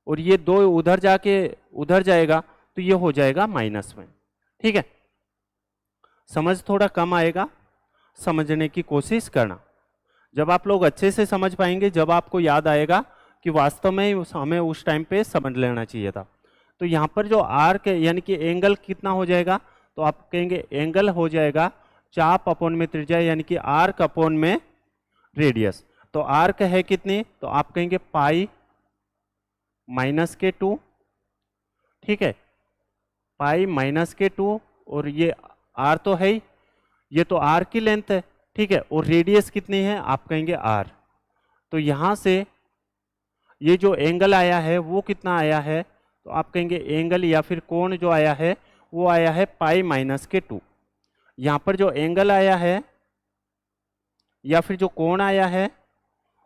और ये 2 उधर जाके उधर जाएगा तो ये हो जाएगा माइनस में। ठीक है, समझ थोड़ा कम आएगा, समझने की कोशिश करना। जब आप लोग अच्छे से समझ पाएंगे, जब आपको याद आएगा कि वास्तव में हमें उस टाइम पे समझ लेना चाहिए था। तो यहाँ पर जो आर्क यानी कि एंगल कितना हो जाएगा? तो आप कहेंगे एंगल हो जाएगा चाप अपॉन में त्रिज्या यानी कि आर्क अपॉन में रेडियस। तो आर्क है कितनी? तो आप कहेंगे पाई माइनस के 2। ठीक है, पाई माइनस के 2 और ये आर तो है ही, ये तो आर की लेंथ है। ठीक है, और रेडियस कितनी है? आप कहेंगे आर। तो यहाँ से ये जो एंगल आया है वो कितना आया है? तो आप कहेंगे एंगल या फिर कोण जो आया है वो आया है पाई माइनस के 2। यहाँ पर जो एंगल आया है या फिर जो कोण आया है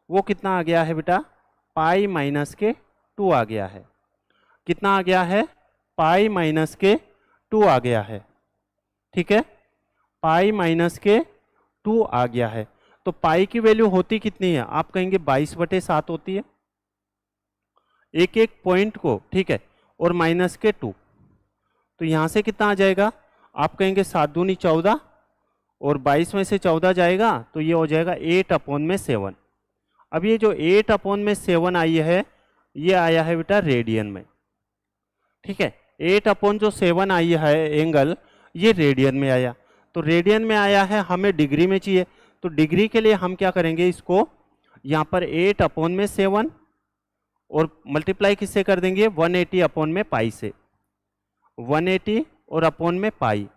वो कितना आ गया है बेटा? पाई माइनस के 2 आ गया है। कितना आ गया है? पाई माइनस के 2 आ गया है। ठीक है, पाई माइनस के 2 आ गया है। तो पाई की वैल्यू होती कितनी है? आप कहेंगे 22/7 होती है एक एक पॉइंट को। ठीक है, और माइनस के 2, तो यहां से कितना आ जाएगा? आप कहेंगे 7 दूनी 14 और 22 में से 14 जाएगा तो ये हो जाएगा 8/7। अब ये जो 8/7 आई है ये आया है बेटा रेडियन में। ठीक है, 8/7 आई है एंगल, ये रेडियन में आया। तो रेडियन में आया है, हमें डिग्री में चाहिए, तो डिग्री के लिए हम क्या करेंगे, इसको यहाँ पर 8 अपॉन में 7 और मल्टीप्लाई किससे कर देंगे, 180 अपॉन में पाई से, 180 और अपॉन में पाई,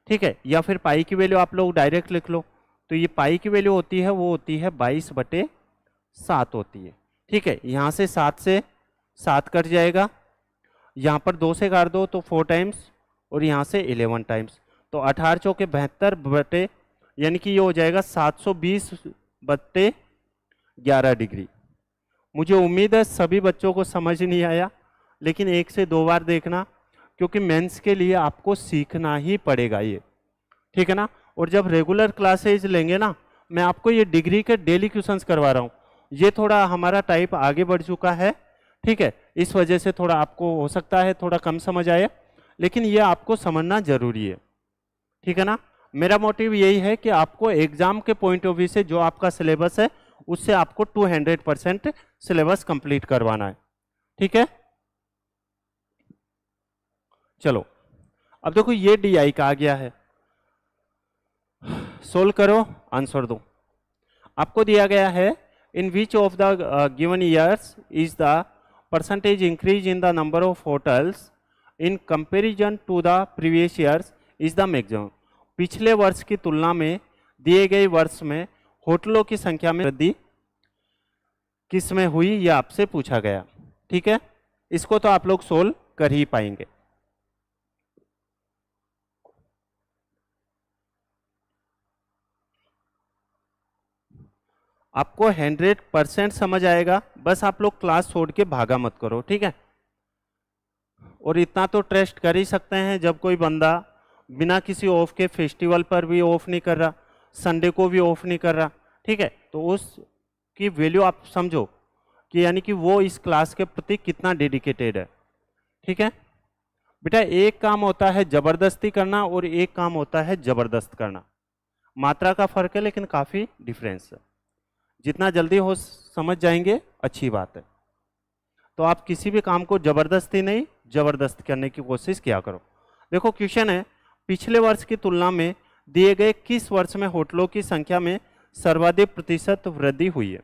ठीक है। या फिर पाई की वैल्यू आप लोग डायरेक्ट लिख लो, तो ये पाई की वैल्यू होती है, वो होती है 22/7 होती है, ठीक है। यहाँ से 7 से 7 कट जाएगा, यहाँ पर 2 से काट दो तो 4 टाइम्स और यहाँ से 11 टाइम्स, तो 18 चौके 72 बटे, यानी कि ये हो जाएगा 720/11 डिग्री। मुझे उम्मीद है सभी बच्चों को समझ नहीं आया, लेकिन 1 से 2 बार देखना, क्योंकि मेंस के लिए आपको सीखना ही पड़ेगा ये, ठीक है ना। और जब रेगुलर क्लासेज लेंगे ना, मैं आपको ये डिग्री के डेली क्वेश्चंस करवा रहा हूँ, ये थोड़ा हमारा टाइप आगे बढ़ चुका है, ठीक है। इस वजह से थोड़ा आपको हो सकता है थोड़ा कम समझ आए, लेकिन ये आपको समझना जरूरी है, ठीक है ना। मेरा मोटिव यही है कि आपको एग्जाम के पॉइंट ऑफ व्यू से जो आपका सिलेबस है उससे आपको 200% सिलेबस कंप्लीट करवाना है, ठीक है। चलो अब देखो ये DI का आ गया है, सोल्व करो, आंसर दो। आपको दिया गया है in which of the given years is the percentage increase in the number of hotels in comparison to the previous years is the maximum. पिछले वर्ष की तुलना में दिए गए वर्ष में होटलों की संख्या में वृद्धि किस में हुई, यह आपसे पूछा गया, ठीक है। इसको तो आप लोग सोल्व कर ही पाएंगे। आपको 100% समझ आएगा, बस आप लोग क्लास छोड़ के भागा मत करो, ठीक है। और इतना तो ट्रस्ट कर ही सकते हैं, जब कोई बंदा बिना किसी ऑफ के फेस्टिवल पर भी ऑफ नहीं कर रहा, संडे को भी ऑफ नहीं कर रहा, ठीक है, तो उसकी वैल्यू आप समझो कि यानी कि वो इस क्लास के प्रति कितना डेडिकेटेड है, ठीक है। बेटा एक काम होता है जबरदस्ती करना और एक काम होता है जबरदस्त करना, मात्रा का फर्क है लेकिन काफी डिफरेंस है। जितना जल्दी हो समझ जाएंगे अच्छी बात है। तो आप किसी भी काम को जबरदस्ती नहीं, जबरदस्त करने की कोशिश किया करो। देखो क्वेश्चन है, पिछले वर्ष की तुलना में दिए गए किस वर्ष में होटलों की संख्या में सर्वाधिक प्रतिशत वृद्धि हुई है।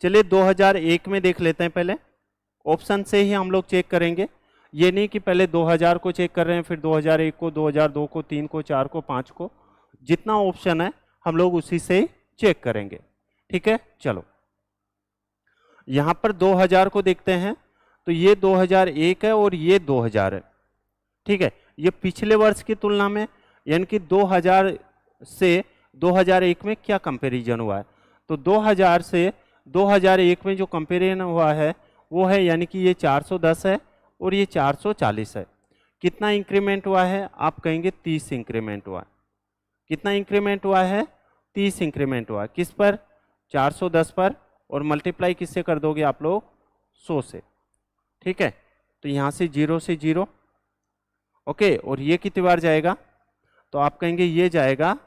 चलिए 2001 में देख लेते हैं, पहले ऑप्शन से ही हम लोग चेक करेंगे, ये नहीं कि पहले 2000 को चेक कर रहे हैं, फिर 2001 को, 2002 को, 3 को, 4 को, 5 को, जितना ऑप्शन है हम लोग उसी से ही चेक करेंगे, ठीक है। चलो यहां पर 2000 को देखते हैं, तो ये 2001 है और ये 2000 है, ठीक है। ये पिछले वर्ष की तुलना में, यानी कि 2000 से 2001 में क्या कंपैरिजन हुआ है, तो 2000 से 2001 में जो कंपैरिजन हुआ है वो है, यानी कि ये 410 है और ये 440 है। कितना इंक्रीमेंट हुआ है, आप कहेंगे 30 इंक्रीमेंट हुआ है। कितना इंक्रीमेंट हुआ है, 30 इंक्रीमेंट हुआ है। किस पर, 410 पर, और मल्टीप्लाई किससे कर दोगे आप लोग, 100 से, ठीक है। तो यहाँ से 0 से 0, ओके, और ये कितनी बार जाएगा, तो आप कहेंगे ये जाएगा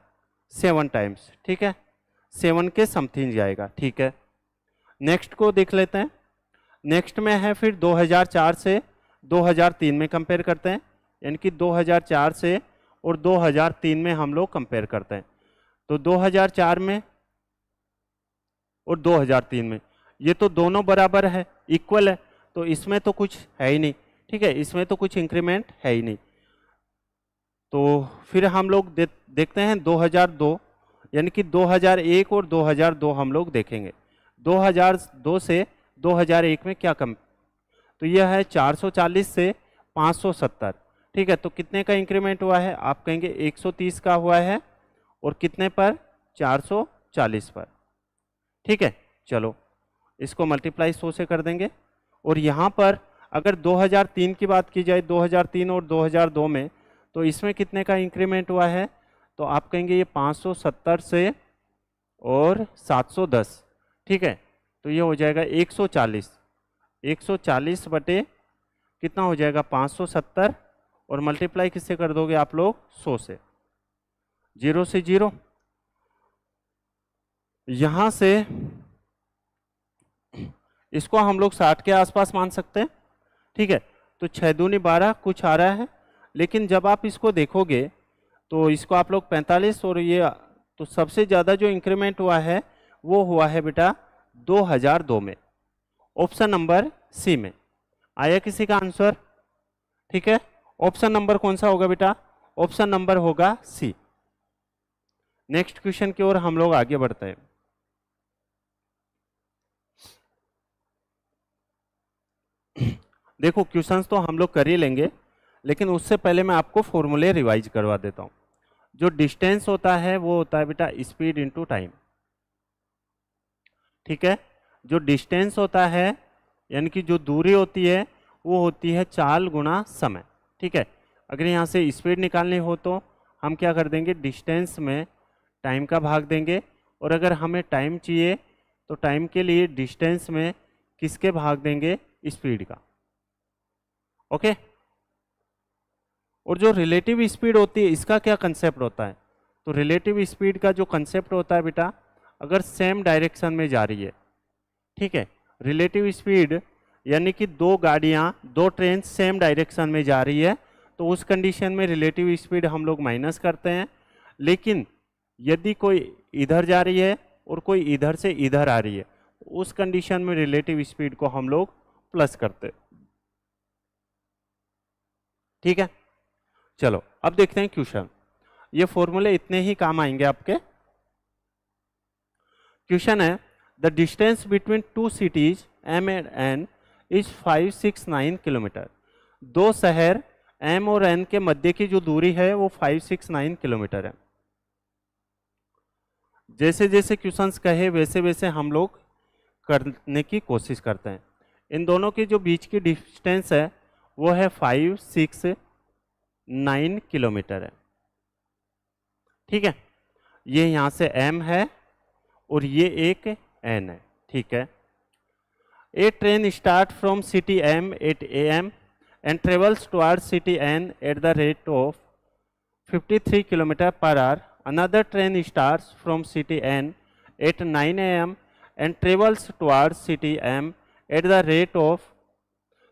7 टाइम्स, ठीक है, 7 के समथिंग जाएगा, ठीक है। नेक्स्ट को देख लेते हैं। नेक्स्ट में है फिर 2004 से 2003 में कंपेयर करते हैं, यानी कि 2004 से और 2003 में हम लोग कंपेयर करते हैं। तो 2004 में और 2003 में ये तो दोनों बराबर है, इक्वल है, तो इसमें तो कुछ है ही नहीं, ठीक है, इसमें तो कुछ इंक्रीमेंट है ही नहीं। तो फिर हम लोग देखते हैं 2002, यानी कि 2001 और 2002 हम लोग देखेंगे। 2002 से 2001 में क्या कम, तो यह है 440 से 570, ठीक है। तो कितने का इंक्रीमेंट हुआ है, आप कहेंगे 130 का हुआ है, और कितने पर, 440 पर, ठीक है। चलो इसको मल्टीप्लाई 100 से कर देंगे, और यहाँ पर अगर 2003 की बात की जाए, 2003 और 2002 में, तो इसमें कितने का इंक्रीमेंट हुआ है, तो आप कहेंगे ये 570 से और 710, ठीक है। तो ये हो जाएगा 140, 140 बटे कितना हो जाएगा, 570, और मल्टीप्लाई किससे कर दोगे आप लोग, 100 से, 0 से 0, यहां से इसको हम लोग 60 के आसपास मान सकते हैं, ठीक है। तो 6 दूनी 12 कुछ आ रहा है, लेकिन जब आप इसको देखोगे तो इसको आप लोग 45 और ये, तो सबसे ज़्यादा जो इंक्रीमेंट हुआ है वो हुआ है बेटा 2002 में, ऑप्शन नंबर सी में। आया किसी का आंसर? ठीक है, ऑप्शन नंबर कौन सा होगा बेटा? ऑप्शन नंबर होगा सी। नेक्स्ट क्वेश्चन की ओर हम लोग आगे बढ़ते हैं। देखो क्वेश्चंस तो हम लोग कर ही लेंगे, लेकिन उससे पहले मैं आपको फॉर्मूले रिवाइज करवा देता हूं। जो डिस्टेंस होता है वो होता है बेटा स्पीड इनटू टाइम। ठीक है, जो डिस्टेंस होता है यानी कि जो दूरी होती है वो होती है चाल गुना समय। ठीक है, अगर यहाँ से स्पीड निकालनी हो तो हम क्या कर देंगे, डिस्टेंस में टाइम का भाग देंगे, और अगर हमें टाइम चाहिए तो टाइम के लिए डिस्टेंस में किसके भाग देंगे, स्पीड का। ओके, और जो रिलेटिव स्पीड होती है इसका क्या कंसेप्ट होता है? तो रिलेटिव स्पीड का जो कंसेप्ट होता है बेटा, अगर सेम डायरेक्शन में जा रही है, ठीक है, रिलेटिव स्पीड यानी कि दो गाड़ियां, दो ट्रेन सेम डायरेक्शन में जा रही है, तो उस कंडीशन में रिलेटिव स्पीड हम लोग माइनस करते हैं। लेकिन यदि कोई इधर जा रही है और कोई इधर से इधर आ रही है, उस कंडीशन में रिलेटिव स्पीड को हम लोग प्लस करते हैं। ठीक है, चलो अब देखते हैं क्वेश्चन। ये फॉर्मूले इतने ही काम आएंगे आपके। क्वेश्चन है, the distance between two cities M and N is 569 kilometre. दो शहर एम और एन के मध्य की जो दूरी है वो 569 किलोमीटर है। जैसे जैसे क्वेश्चंस कहे वैसे वैसे हम लोग करने की कोशिश करते हैं। इन दोनों के जो बीच की डिस्टेंस है वो है 569 किलोमीटर है। ठीक है, ये यहाँ से m है और ये एक n है। ठीक है, a train start from city m at AM and travels towards city n at the rate of 53 kilometre per hour. Another train starts from city N at 9 AM and travels towards city M at the rate of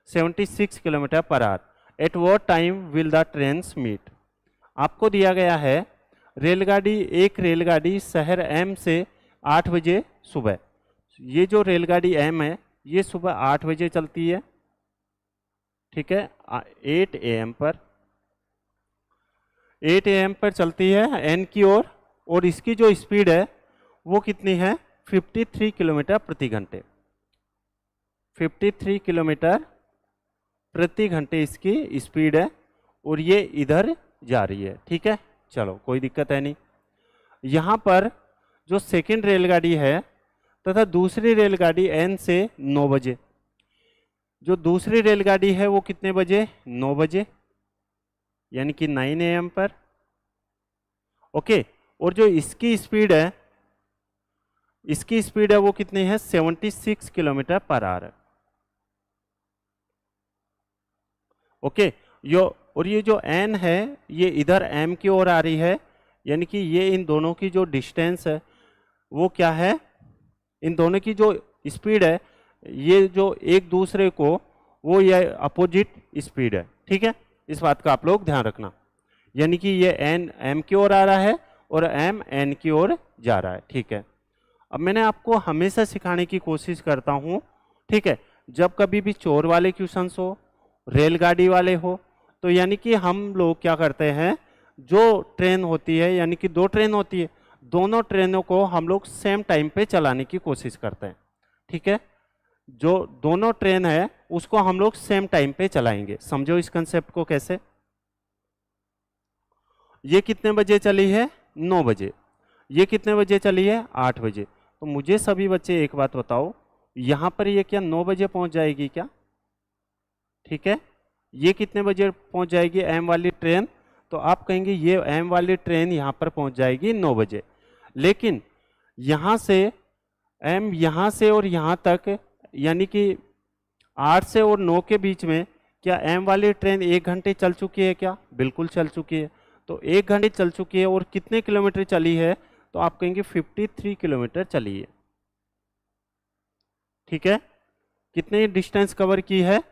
76 kilometre per our. At what time will the trains meet? आपको दिया गया है रेलगाड़ी, एक रेलगाड़ी शहर M से 8 बजे सुबह। ये जो रेलगाड़ी M है ये सुबह 8 बजे चलती है। ठीक है, 8 AM पर 8 AM पर चलती है एन की ओर, और इसकी जो स्पीड है वो कितनी है, 53 किलोमीटर प्रति घंटे। 53 किलोमीटर प्रति घंटे इसकी स्पीड है, और ये इधर जा रही है। ठीक है, चलो कोई दिक्कत है नहीं। यहाँ पर जो सेकंड रेलगाड़ी है तथा दूसरी रेलगाड़ी एन से 9 बजे, जो दूसरी रेलगाड़ी है वो कितने बजे, 9 बजे, यानी कि 9 AM पर। ओके, और जो इसकी स्पीड है, इसकी स्पीड है वो कितनी है, 76 किलोमीटर पर आवर। ओके, और ये जो n है ये इधर m की ओर आ रही है, यानी कि ये इन दोनों की जो डिस्टेंस है वो क्या है, इन दोनों की जो स्पीड है ये जो एक दूसरे को, वो ये अपोजिट स्पीड है। ठीक है, इस बात का आप लोग ध्यान रखना, यानी कि ये n m की ओर आ रहा है और m n की ओर जा रहा है। ठीक है, अब मैंने आपको हमेशा सिखाने की कोशिश करता हूँ, ठीक है, जब कभी भी चोर वाले क्वेश्चंस हो, रेलगाड़ी वाले हो, तो यानी कि हम लोग क्या करते हैं, जो ट्रेन होती है, यानी कि दो ट्रेन होती है, दोनों ट्रेनों को हम लोग सेम टाइम पे चलाने की कोशिश करते हैं। ठीक है, जो दोनों ट्रेन है उसको हम लोग सेम टाइम पे चलाएंगे। समझो इस कंसेप्ट को कैसे। ये कितने बजे चली है, 9 बजे। ये कितने बजे चली है, 8 बजे। तो मुझे सभी बच्चे एक बात बताओ, यहाँ पर ये क्या 9 बजे पहुँच जाएगी क्या? ठीक है, ये कितने बजे पहुँच जाएगी एम वाली ट्रेन? तो आप कहेंगे ये एम वाली ट्रेन यहाँ पर पहुँच जाएगी 9 बजे। लेकिन यहाँ से एम, यहाँ से और यहाँ तक, यानी कि 8 से और 9 के बीच में क्या एम वाली ट्रेन 1 घंटे चल चुकी है क्या? बिल्कुल चल चुकी है। तो 1 घंटे चल चुकी है और कितने किलोमीटर चली है? तो आप कहेंगे 53 किलोमीटर चली है। ठीक है, कितनी डिस्टेंस कवर की है?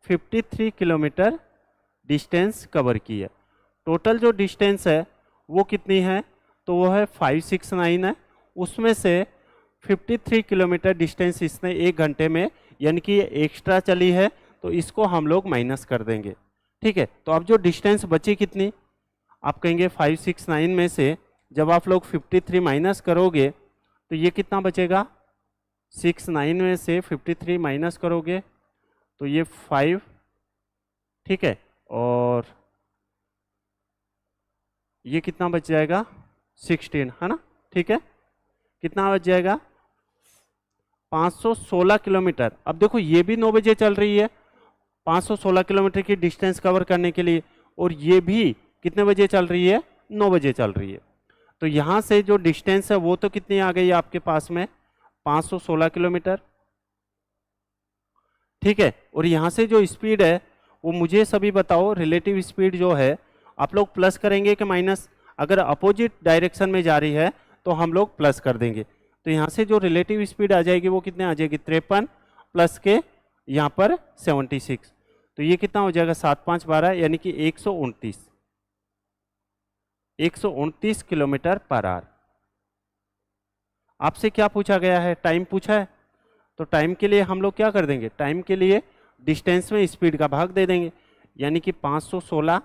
53 किलोमीटर डिस्टेंस कवर की है। टोटल जो डिस्टेंस है वो कितनी है, तो वो है 569 है। उसमें से 53 किलोमीटर डिस्टेंस इसने 1 घंटे में यानी कि एक्स्ट्रा चली है, तो इसको हम लोग माइनस कर देंगे। ठीक है, तो अब जो डिस्टेंस बची कितनी, आप कहेंगे 569 में से जब आप लोग 53 माइनस करोगे तो ये कितना बचेगा, 69 में से 53 माइनस करोगे तो ये 5, ठीक है, और ये कितना बच जाएगा 16, है ना। ठीक है, कितना बच जाएगा 516 किलोमीटर। अब देखो ये भी 9 बजे चल रही है 516 किलोमीटर की डिस्टेंस कवर करने के लिए, और ये भी कितने बजे चल रही है, 9 बजे चल रही है। तो यहाँ से जो डिस्टेंस है वो तो कितनी आ गई आपके पास में, 516 किलोमीटर। ठीक है, और यहाँ से जो स्पीड है वो मुझे सभी बताओ, रिलेटिव स्पीड जो है आप लोग प्लस करेंगे कि माइनस, अगर अपोजिट डायरेक्शन में जा रही है तो हम लोग प्लस कर देंगे। तो यहाँ से जो रिलेटिव स्पीड आ जाएगी वो कितने आ जाएगी, 53 प्लस के यहाँ पर 76, तो ये कितना हो जाएगा 7 5 12 यानी कि 129 किलोमीटर पर आवर। आपसे क्या पूछा गया है, टाइम पूछा है, तो टाइम के लिए हम लोग क्या कर देंगे, टाइम के लिए डिस्टेंस में स्पीड का भाग दे देंगे, यानी कि 516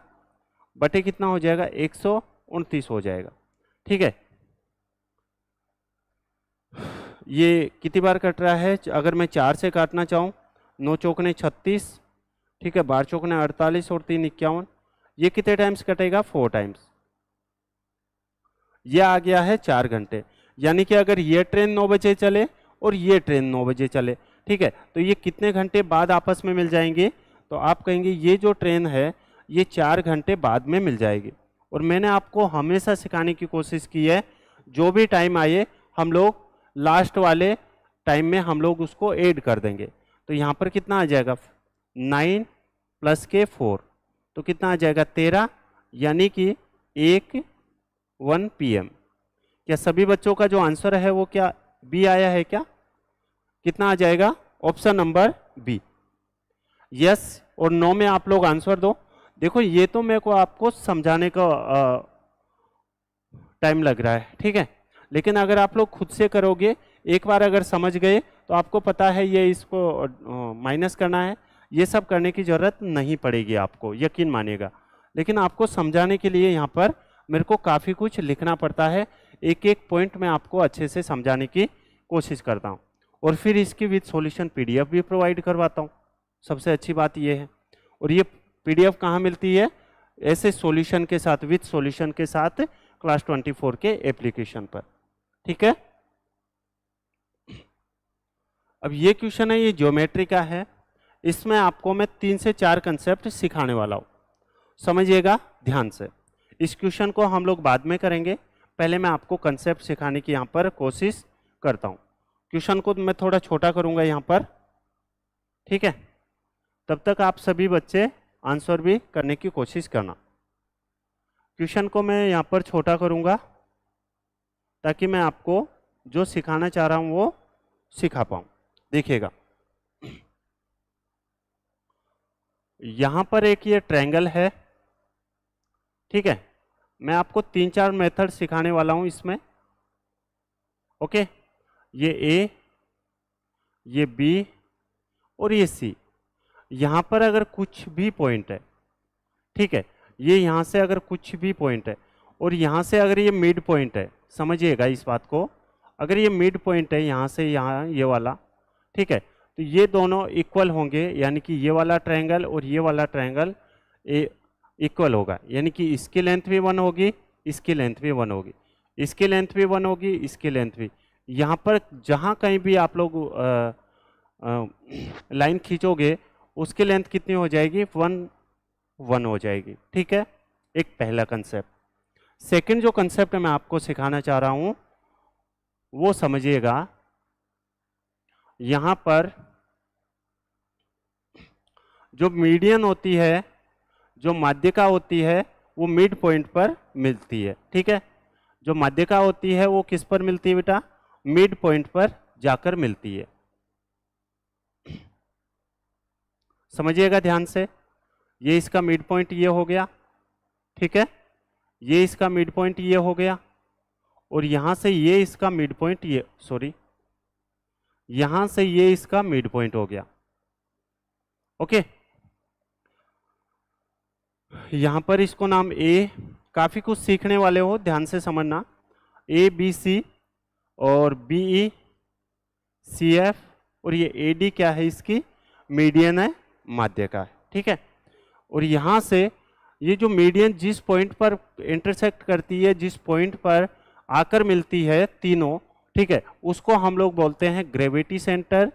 बटे कितना हो जाएगा 129 हो जाएगा। ठीक है, ये कितनी बार कट रहा है, अगर मैं 4 से काटना चाहूँ, 9 चौकने 36, ठीक है, 12 चौकने 48 और 3 51, ये कितने टाइम्स कटेगा 4 टाइम्स। ये आ गया है 4 घंटे, यानी कि अगर ये ट्रेन 9 बजे चले और ये ट्रेन 9 बजे चले, ठीक है, तो ये कितने घंटे बाद आपस में मिल जाएंगे, तो आप कहेंगे ये जो ट्रेन है ये 4 घंटे बाद में मिल जाएगी। और मैंने आपको हमेशा सिखाने की कोशिश की है, जो भी टाइम आए हम लोग लास्ट वाले टाइम में हम लोग उसको ऐड कर देंगे। तो यहाँ पर कितना आ जाएगा 9 प्लस के 4, तो कितना आ जाएगा 13, यानी कि 1 PM। क्या सभी बच्चों का जो आंसर है वो क्या बी आया है क्या, कितना आ जाएगा, ऑप्शन नंबर बी। यस और नो में आप लोग आंसर दो। देखो ये तो मेरे को आपको समझाने का टाइम लग रहा है, ठीक है, लेकिन अगर आप लोग खुद से करोगे, एक बार अगर समझ गए तो आपको पता है ये इसको माइनस करना है, ये सब करने की जरूरत नहीं पड़ेगी आपको, यकीन मानिएगा। लेकिन आपको समझाने के लिए यहाँ पर मेरे को काफ़ी कुछ लिखना पड़ता है, एक एक पॉइंट में आपको अच्छे से समझाने की कोशिश करता हूँ, और फिर इसकी विद सॉल्यूशन PDF भी प्रोवाइड करवाता हूँ। सबसे अच्छी बात ये है, और ये PDF कहाँ मिलती है, ऐसे सॉल्यूशन के साथ, विद सॉल्यूशन के साथ क्लास 24 के एप्लीकेशन पर। ठीक है, अब ये क्वेश्चन है, ये ज्योमेट्री का है, इसमें आपको मैं 3 से 4 कंसेप्ट सिखाने वाला हूँ, समझिएगा ध्यान से। इस क्वेश्चन को हम लोग बाद में करेंगे, पहले मैं आपको कंसेप्ट सिखाने की यहाँ पर कोशिश करता हूँ। क्वेश्चन को मैं थोड़ा छोटा करूँगा यहाँ पर, ठीक है, तब तक आप सभी बच्चे आंसर भी करने की कोशिश करना। क्वेश्चन को मैं यहाँ पर छोटा करूँगा ताकि मैं आपको जो सिखाना चाह रहा हूँ वो सिखा पाऊँ। देखिएगा, यहाँ पर एक ये ट्रायंगल है, ठीक है, मैं आपको 3-4 मेथड सिखाने वाला हूँ इसमें। ओके, ये A, ये B और ये C। यहाँ पर अगर कुछ भी पॉइंट है, ठीक है, ये यहाँ से अगर कुछ भी पॉइंट है और यहाँ से अगर ये मिड पॉइंट है, समझिएगा इस बात को, अगर ये मिड पॉइंट है यहाँ से यहाँ ये वाला, ठीक है, तो ये दोनों इक्वल होंगे, यानी कि ये वाला ट्रायंगल और ये वाला ट्रायंगल इक्वल होगा, यानी कि इसकी लेंथ भी 1 होगी, इसकी लेंथ भी 1 होगी, इसकी लेंथ भी 1 होगी, इसकी लेंथ भी। यहाँ पर जहाँ कहीं भी आप लोग लाइन खींचोगे उसकी लेंथ कितनी हो जाएगी, 1 हो जाएगी। ठीक है, एक पहला कंसेप्ट। सेकंड जो कंसेप्ट मैं आपको सिखाना चाह रहा हूँ वो समझिएगा, यहाँ पर जो मीडियन होती है, जो माध्यिका होती है, वो मिड पॉइंट पर मिलती है। ठीक है, जो माध्यिका होती है वो किस पर मिलती है बेटा, मिड पॉइंट पर जाकर मिलती है। समझिएगा ध्यान से, ये इसका मिड पॉइंट ये हो गया, ठीक है, ये इसका मिड पॉइंट ये हो गया, और यहां से ये इसका मिड पॉइंट ये, सॉरी, यहां से ये इसका मिड पॉइंट हो गया। ओके, यहां पर इसको नाम ए, काफी कुछ सीखने वाले हो, ध्यान से समझना। ए बी सी और बी ई सी एफ, और ये ए डी क्या है, इसकी मीडियन है, माध्य का है, ठीक है। और यहां से ये जो मीडियन जिस पॉइंट पर इंटरसेक्ट करती है, जिस पॉइंट पर आकर मिलती है तीनों, ठीक है, उसको हम लोग बोलते हैं ग्रेविटी सेंटर,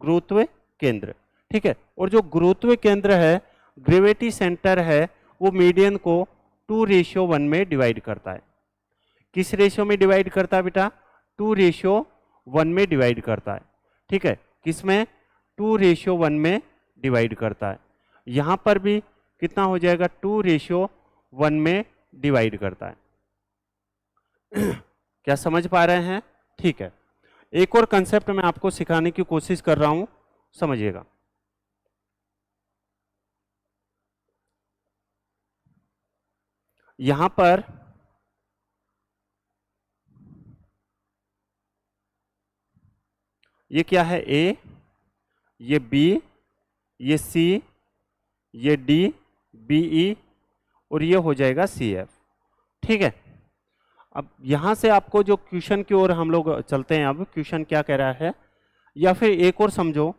गुरुत्व केंद्र, ठीक है। और जो गुरुत्व केंद्र है, ग्रेविटी सेंटर है, वो मीडियन को 2:1 में डिवाइड करता है। किस रेशियो में डिवाइड करता है बेटा? 2:1 में डिवाइड करता है, ठीक है। किसमें? 2:1 में डिवाइड करता है। यहां पर भी कितना हो जाएगा? 2:1 में डिवाइड करता है। क्या समझ पा रहे हैं? ठीक है। एक और कंसेप्ट मैं आपको सिखाने की कोशिश कर रहा हूं, समझिएगा। यहां पर ये क्या है? ए, ये बी, ये सी, ये डी, बी ई, और ये हो जाएगा सी एफ, ठीक है। अब यहां से आपको जो क्वेश्चन की ओर हम लोग चलते हैं, अब क्वेश्चन क्या कह रहा है, या फिर एक और समझो,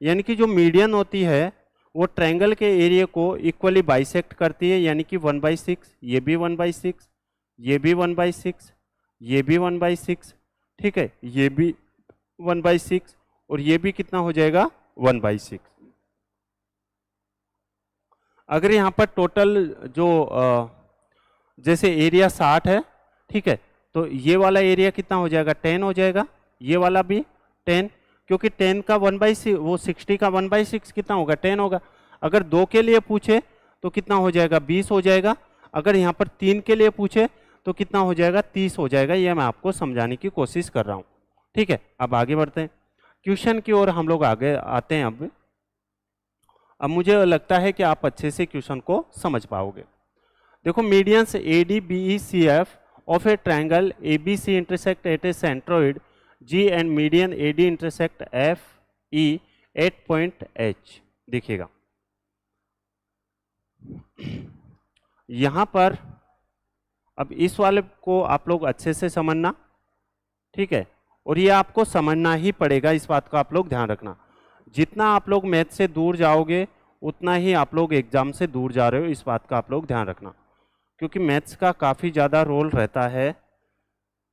यानी कि जो मीडियन होती है वो ट्रायंगल के एरिया को इक्वली बाइसेक्ट करती है, यानी कि 1/6, ये भी 1/6, ये भी 1/6, ये भी 1/6, ठीक है, ये भी 1/6, और ये भी कितना हो जाएगा? 1/6। अगर यहाँ पर टोटल जो जैसे एरिया 60 है, ठीक है, तो ये वाला एरिया कितना हो जाएगा? 10 हो जाएगा, ये वाला भी 10, क्योंकि 10 का 1/6, वो 60 का 1/6 कितना होगा? 10 होगा। अगर 2 के लिए पूछे तो कितना हो जाएगा? 20 हो जाएगा। अगर यहाँ पर 3 के लिए पूछे तो कितना हो जाएगा? 30 हो जाएगा। ये मैं आपको समझाने की कोशिश कर रहा हूँ, ठीक है। अब आगे बढ़ते हैं, क्वेश्चन की ओर हम लोग आगे आते हैं। अब मुझे लगता है कि आप अच्छे से क्वेश्चन को समझ पाओगे। देखो, medians A D B E C F of a triangle A B C intersect at a centroid G and median A D intersect F E at point H. देखिएगा यहां पर, अब इस वाले को आप लोग अच्छे से समझना, ठीक है, और ये आपको समझना ही पड़ेगा, इस बात का आप लोग ध्यान रखना। जितना आप लोग मैथ से दूर जाओगे उतना ही आप लोग एग्जाम से दूर जा रहे हो, इस बात का आप लोग ध्यान रखना, क्योंकि मैथ्स का काफ़ी ज़्यादा रोल रहता है,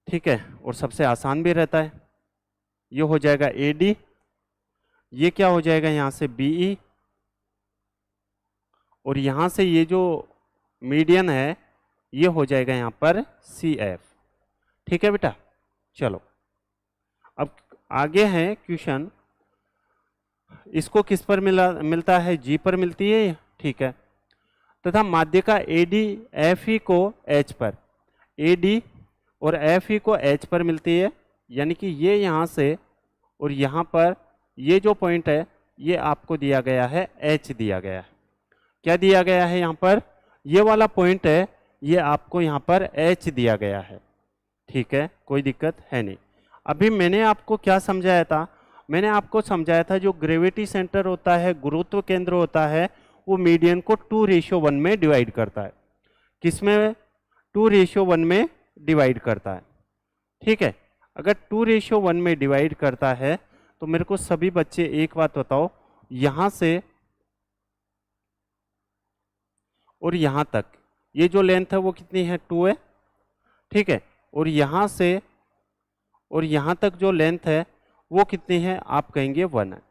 ठीक है, और सबसे आसान भी रहता है। ये हो जाएगा ए डी, ये क्या हो जाएगा यहाँ से? बी ई, और यहाँ से ये जो मीडियन है ये हो जाएगा यहाँ पर सी एफ, ठीक है बेटा। चलो अब आगे है क्वेश्चन, इसको किस पर मिलता है? जी पर मिलती है, ठीक है, तथा माध्य का ए डी एफ ई को एच पर, ए डी और एफ ई को एच पर मिलती है, यानी कि ये यहाँ से और यहाँ पर ये जो पॉइंट है ये आपको दिया गया है, एच दिया गया है। क्या दिया गया है यहाँ पर? ये वाला पॉइंट है, ये आपको यहाँ पर एच दिया गया है, ठीक है, कोई दिक्कत है नहीं। अभी मैंने आपको क्या समझाया था? मैंने आपको समझाया था जो ग्रेविटी सेंटर होता है, गुरुत्व केंद्र होता है, वो मीडियन को 2:1 में डिवाइड करता है। किसमें? 2:1 में डिवाइड करता है, ठीक है। अगर 2:1 में डिवाइड करता है तो मेरे को सभी बच्चे एक बात बताओ, यहां से और यहां तक ये जो लेंथ है वो कितनी है? 2 है, ठीक है, और यहां से और यहां तक जो लेंथ है वो कितनी है? आप कहेंगे 1 है,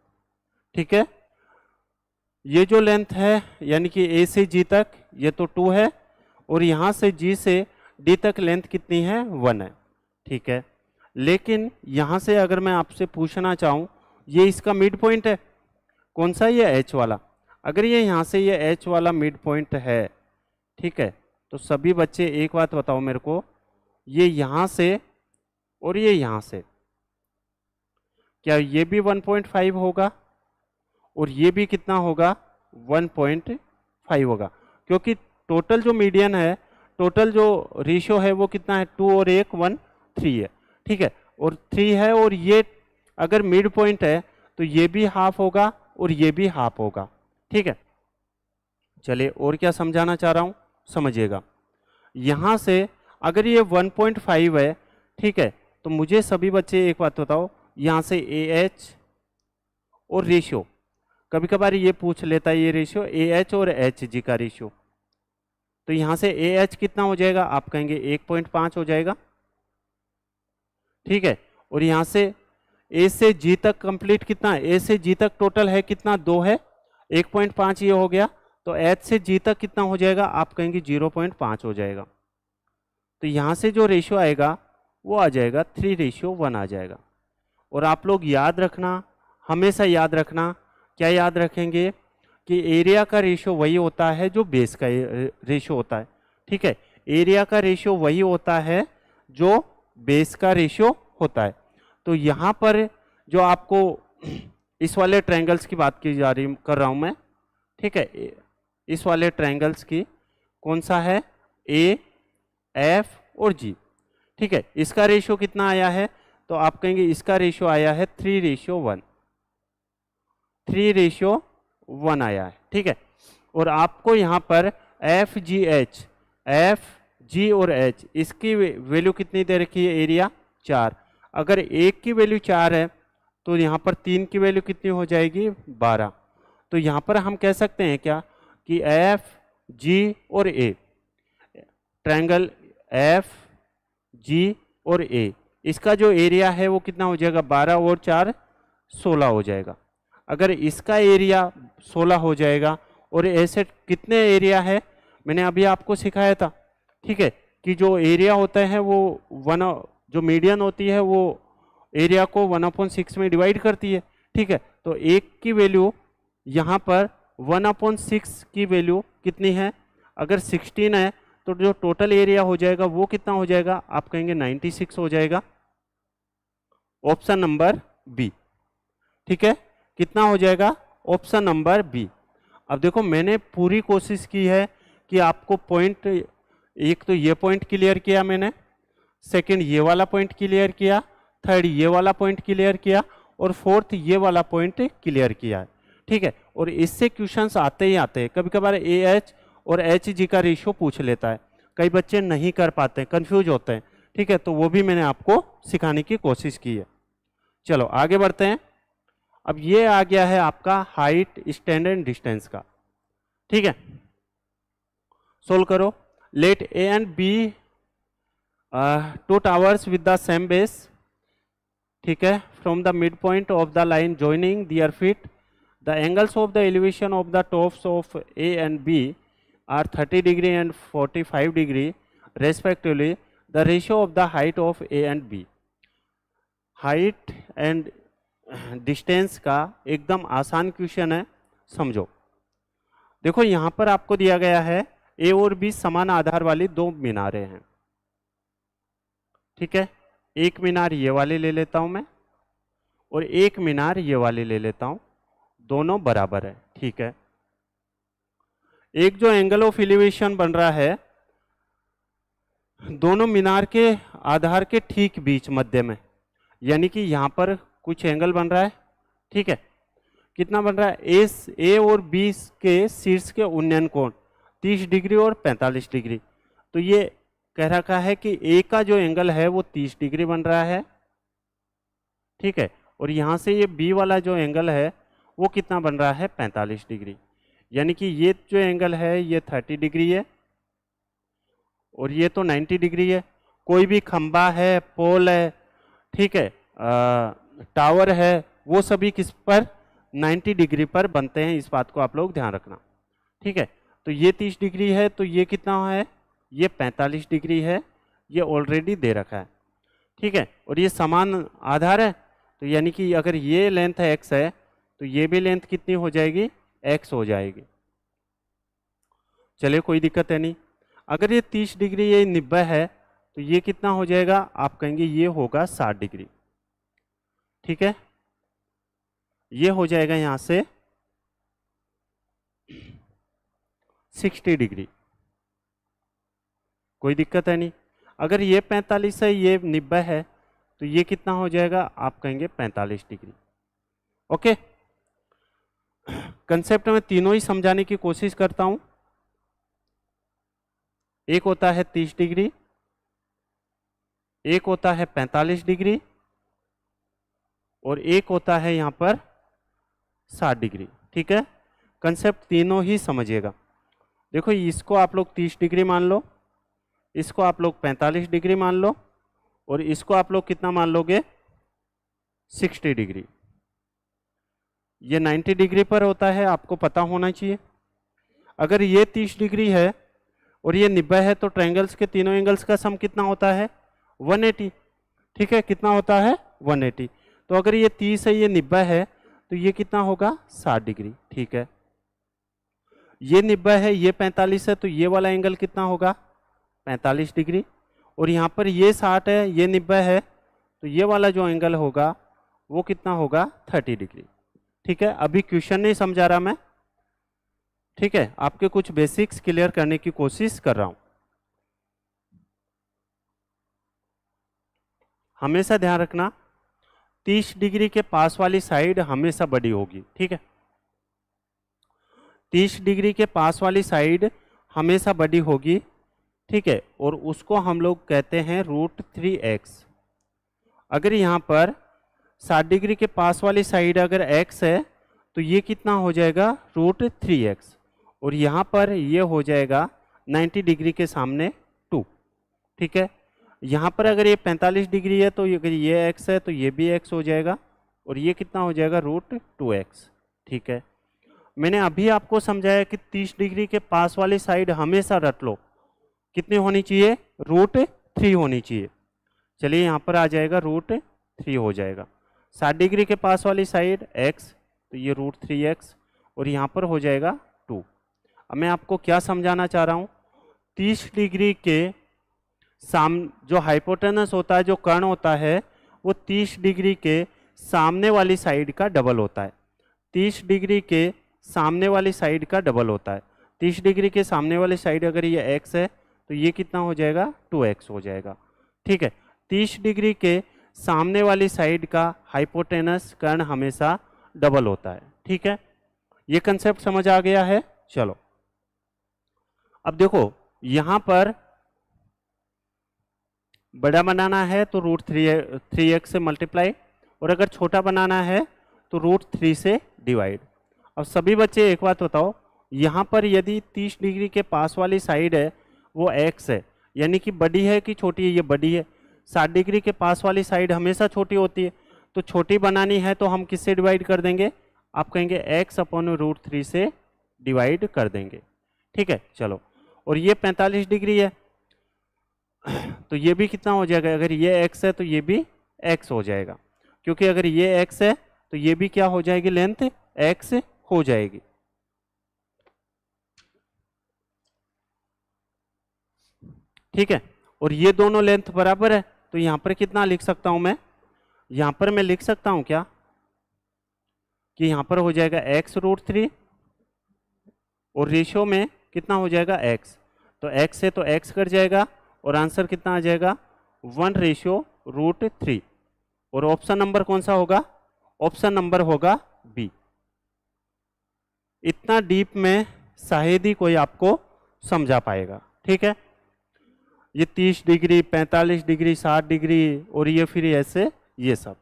ठीक है। ये जो लेंथ है यानी कि ए से जी तक ये तो 2 है, और यहाँ से जी से डी तक लेंथ कितनी है? 1 है, ठीक है। लेकिन यहाँ से अगर मैं आपसे पूछना चाहूँ, ये इसका मिड पॉइंट है, कौन सा? ये एच वाला। अगर ये यहाँ से ये एच वाला मिड पॉइंट है, ठीक है, तो सभी बच्चे एक बात बताओ मेरे को, ये यहाँ से और ये यहाँ से, क्या ये भी 1.5 होगा? और ये भी कितना होगा? 1.5 होगा, क्योंकि टोटल जो मीडियन है, टोटल जो रेशियो है वो कितना है, 2 और 1 1 3 है, ठीक है, और 3 है, और ये अगर मिड पॉइंट है तो ये भी हाफ होगा और ये भी हाफ होगा, ठीक है। चलिए और क्या समझाना चाह रहा हूं, समझिएगा। यहां से अगर ये 1.5 है, ठीक है, तो मुझे सभी बच्चे एक बात बताओ, यहां से ए एच और रेशियो, कभी कभार ये पूछ लेता है ये रेशियो ए एच और एच जी का रेशियो, तो यहां से ए एच कितना हो जाएगा, आप कहेंगे 1.5 हो जाएगा, ठीक है, और यहां से ए से जी तक कंप्लीट कितना है, ए से जी तक टोटल है कितना, 2 है, 1.5 ये हो गया, तो एच से जी तक कितना हो जाएगा, आप कहेंगे 0.5 हो जाएगा। तो यहां से जो रेशियो आएगा वो आ जाएगा 3:1 आ जाएगा। और आप लोग याद रखना, हमेशा याद रखना, क्या याद रखेंगे कि एरिया का रेशियो वही होता है जो बेस का रेशियो होता है, ठीक है, एरिया का रेशियो वही होता है जो बेस का रेशियो होता है। तो यहाँ पर जो आपको इस वाले ट्रायंगल्स की बात की जा रही कर रहा हूँ मैं, ठीक है, इस वाले ट्रायंगल्स की कौन सा है, ए एफ और जी, ठीक है, इसका रेशियो कितना आया है, तो आप कहेंगे इसका रेशियो आया है 3:1, 3:1 आया है, ठीक है। और आपको यहाँ पर एफ जी और एच इसकी वैल्यू कितनी दे रखी है, एरिया 4, अगर एक की वैल्यू 4 है तो यहाँ पर 3 की वैल्यू कितनी हो जाएगी, 12। तो यहाँ पर हम कह सकते हैं क्या कि एफ जी और ए, ट्रायंगल एफ जी और ए, इसका जो एरिया है वो कितना हो जाएगा, 12 और 4 16 हो जाएगा। अगर इसका एरिया 16 हो जाएगा और ऐसे कितने एरिया है, मैंने अभी आपको सिखाया था, ठीक है, कि जो एरिया होता है वो जो मीडियन होती है वो एरिया को 1/6 में डिवाइड करती है, ठीक है। तो एक की वैल्यू यहाँ पर 1/6 की वैल्यू कितनी है, अगर 16 है तो जो टोटल एरिया हो जाएगा वो कितना हो जाएगा, आप कहेंगे 96 हो जाएगा, ऑप्शन नंबर बी, ठीक है, कितना हो जाएगा, ऑप्शन नंबर बी। अब देखो मैंने पूरी कोशिश की है कि आपको पॉइंट, एक तो ये पॉइंट क्लियर किया मैंने, सेकंड ये वाला पॉइंट क्लियर किया, थर्ड ये वाला पॉइंट क्लियर किया, और फोर्थ ये वाला पॉइंट क्लियर किया है, ठीक है। और इससे क्वेश्चंस आते ही आते हैं, कभी कभार ए एच और एच जी का रेशियो पूछ लेता है, कई बच्चे नहीं कर पाते, कंफ्यूज होते हैं, ठीक है, तो वो भी मैंने आपको सिखाने की कोशिश की है। चलो आगे बढ़ते हैं। अब ये आ गया है आपका हाइट, स्टैंडर्ड, डिस्टेंस का, ठीक है, सोल्व करो। Let A and B two towers with the same base, ठीक है, from the mid point of the line joining their feet, the angles of the elevation of the tops of A and B are 30 degree and 45 degree respectively. The ratio of the height of A and B. Height and distance का एकदम आसान question है, समझो। देखो यहाँ पर आपको दिया गया है ए और बी समान आधार वाली दो मीनारें हैं, ठीक है, एक मीनार ये वाली ले लेता हूं मैं और एक मीनार ये वाली ले लेता हूं, दोनों बराबर है, ठीक है। एक जो एंगल ऑफ एलिवेशन बन रहा है दोनों मीनार के आधार के ठीक बीच मध्य में, यानी कि यहां पर कुछ एंगल बन रहा है, ठीक है, कितना बन रहा है, ए और बी के शीर्ष के उन्नयन कोण 30 डिग्री और 45 डिग्री। तो ये कह रखा है कि ए का जो एंगल है वो 30 डिग्री बन रहा है, ठीक है, और यहां से ये बी वाला जो एंगल है वो कितना बन रहा है, 45 डिग्री। यानी कि ये जो एंगल है ये 30 डिग्री है और ये तो 90 डिग्री है। कोई भी खंबा है, पोल है, ठीक है, टावर है, वो सभी किस पर, 90 डिग्री पर बनते हैं, इस बात को आप लोग ध्यान रखना, ठीक है। तो ये 30 डिग्री है तो ये कितना है, ये 45 डिग्री है, ये ऑलरेडी दे रखा है, ठीक है, और ये समान आधार है, तो यानी कि अगर ये लेंथ है x है तो ये भी लेंथ कितनी हो जाएगी, x हो जाएगी। चलिए कोई दिक्कत है नहीं। अगर ये 30 डिग्री ये 90 है तो ये कितना हो जाएगा, आप कहेंगे ये होगा 60 डिग्री, ठीक है, ये हो जाएगा यहां से 60 डिग्री, कोई दिक्कत है नहीं। अगर ये 45 है, ये 90 है, तो ये कितना हो जाएगा, आप कहेंगे 45 डिग्री। ओके, कंसेप्ट में तीनों ही समझाने की कोशिश करता हूं। एक होता है 30 डिग्री, एक होता है 45 डिग्री, और एक होता है यहां पर 60 डिग्री। ठीक है, कंसेप्ट तीनों ही समझिएगा। देखो, इसको आप लोग 30 डिग्री मान लो, इसको आप लोग 45 डिग्री मान लो, और इसको आप लोग कितना मान लोगे, 60 डिग्री। ये 90 डिग्री पर होता है, आपको पता होना चाहिए। अगर ये 30 डिग्री है और ये 90 है, तो ट्रायंगल्स के तीनों एंगल्स का सम कितना होता है, 180। ठीक है, कितना होता है, 180। तो अगर ये 30 है, ये 90 है, तो ये कितना होगा, 60 डिग्री। ठीक है, ये 90 है, ये 45 है, तो ये वाला एंगल कितना होगा, 45 डिग्री। और यहाँ पर ये 60 है, ये 90 है, तो ये वाला जो एंगल होगा वो कितना होगा, 30 डिग्री। ठीक है, अभी क्वेश्चन नहीं समझा रहा मैं। ठीक है, आपके कुछ बेसिक्स क्लियर करने की कोशिश कर रहा हूं। हमेशा ध्यान रखना, 30 डिग्री के पास वाली साइड हमेशा बड़ी होगी। ठीक है, 30 डिग्री के पास वाली साइड हमेशा बड़ी होगी। ठीक है, और उसको हम लोग कहते हैं √3x। अगर यहाँ पर 60 डिग्री के पास वाली साइड अगर x है, तो ये कितना हो जाएगा, √3x, और यहाँ पर ये हो जाएगा 90 डिग्री के सामने 2। ठीक है, यहाँ पर अगर ये 45 डिग्री है, तो अगर ये x है, तो ये भी x हो जाएगा, और ये कितना हो जाएगा, √2x। ठीक है, मैंने अभी आपको समझाया कि 30 डिग्री के पास वाली साइड हमेशा रट लो, कितनी होनी चाहिए, √3 होनी चाहिए। चलिए, यहाँ पर आ जाएगा √3 हो जाएगा। 60 डिग्री के पास वाली साइड x, तो ये √3x, और यहाँ पर हो जाएगा 2। अब मैं आपको क्या समझाना चाह रहा हूँ, 30 डिग्री के जो हाइपोटेनस होता है, जो कर्ण होता है, वो 30 डिग्री के सामने वाली साइड का डबल होता है। 30 डिग्री के सामने वाली साइड का डबल होता है। 30 डिग्री के सामने वाली साइड अगर ये x है, तो ये कितना हो जाएगा, 2x हो जाएगा। ठीक है, 30 डिग्री के सामने वाली साइड का हाइपोटेनस कर्ण हमेशा डबल होता है। ठीक है, ये कंसेप्ट समझ आ गया है। चलो, अब देखो, यहां पर बड़ा बनाना है तो √3x से मल्टीप्लाई, और अगर छोटा बनाना है तो √3 से डिवाइड। अब सभी बच्चे एक बात बताओ, यहाँ पर यदि 30 डिग्री के पास वाली साइड है वो x है, यानी कि बड़ी है कि छोटी है, ये बड़ी है। 60 डिग्री के पास वाली साइड हमेशा छोटी होती है, तो छोटी बनानी है तो हम किससे डिवाइड कर देंगे, आप कहेंगे x/√3 से डिवाइड कर देंगे। ठीक है, चलो, और ये 45 डिग्री है, तो ये भी कितना हो जाएगा, अगर ये x है तो ये भी x हो जाएगा, क्योंकि अगर ये x है तो ये भी क्या हो जाएगी, लेंथ x हो जाएगी। ठीक है, और ये दोनों लेंथ बराबर है, तो यहां पर कितना लिख सकता हूं मैं, यहां पर मैं लिख सकता हूं क्या, कि यहां पर हो जाएगा x√3, और रेशियो में कितना हो जाएगा, x। तो x है तो x कर जाएगा, और आंसर कितना आ जाएगा, 1:√3। और ऑप्शन नंबर कौन सा होगा, ऑप्शन नंबर होगा बी। इतना डीप में शायद ही कोई आपको समझा पाएगा। ठीक है, ये 30 डिग्री, 45 डिग्री, 60 डिग्री, और ये फिर ऐसे ये सब।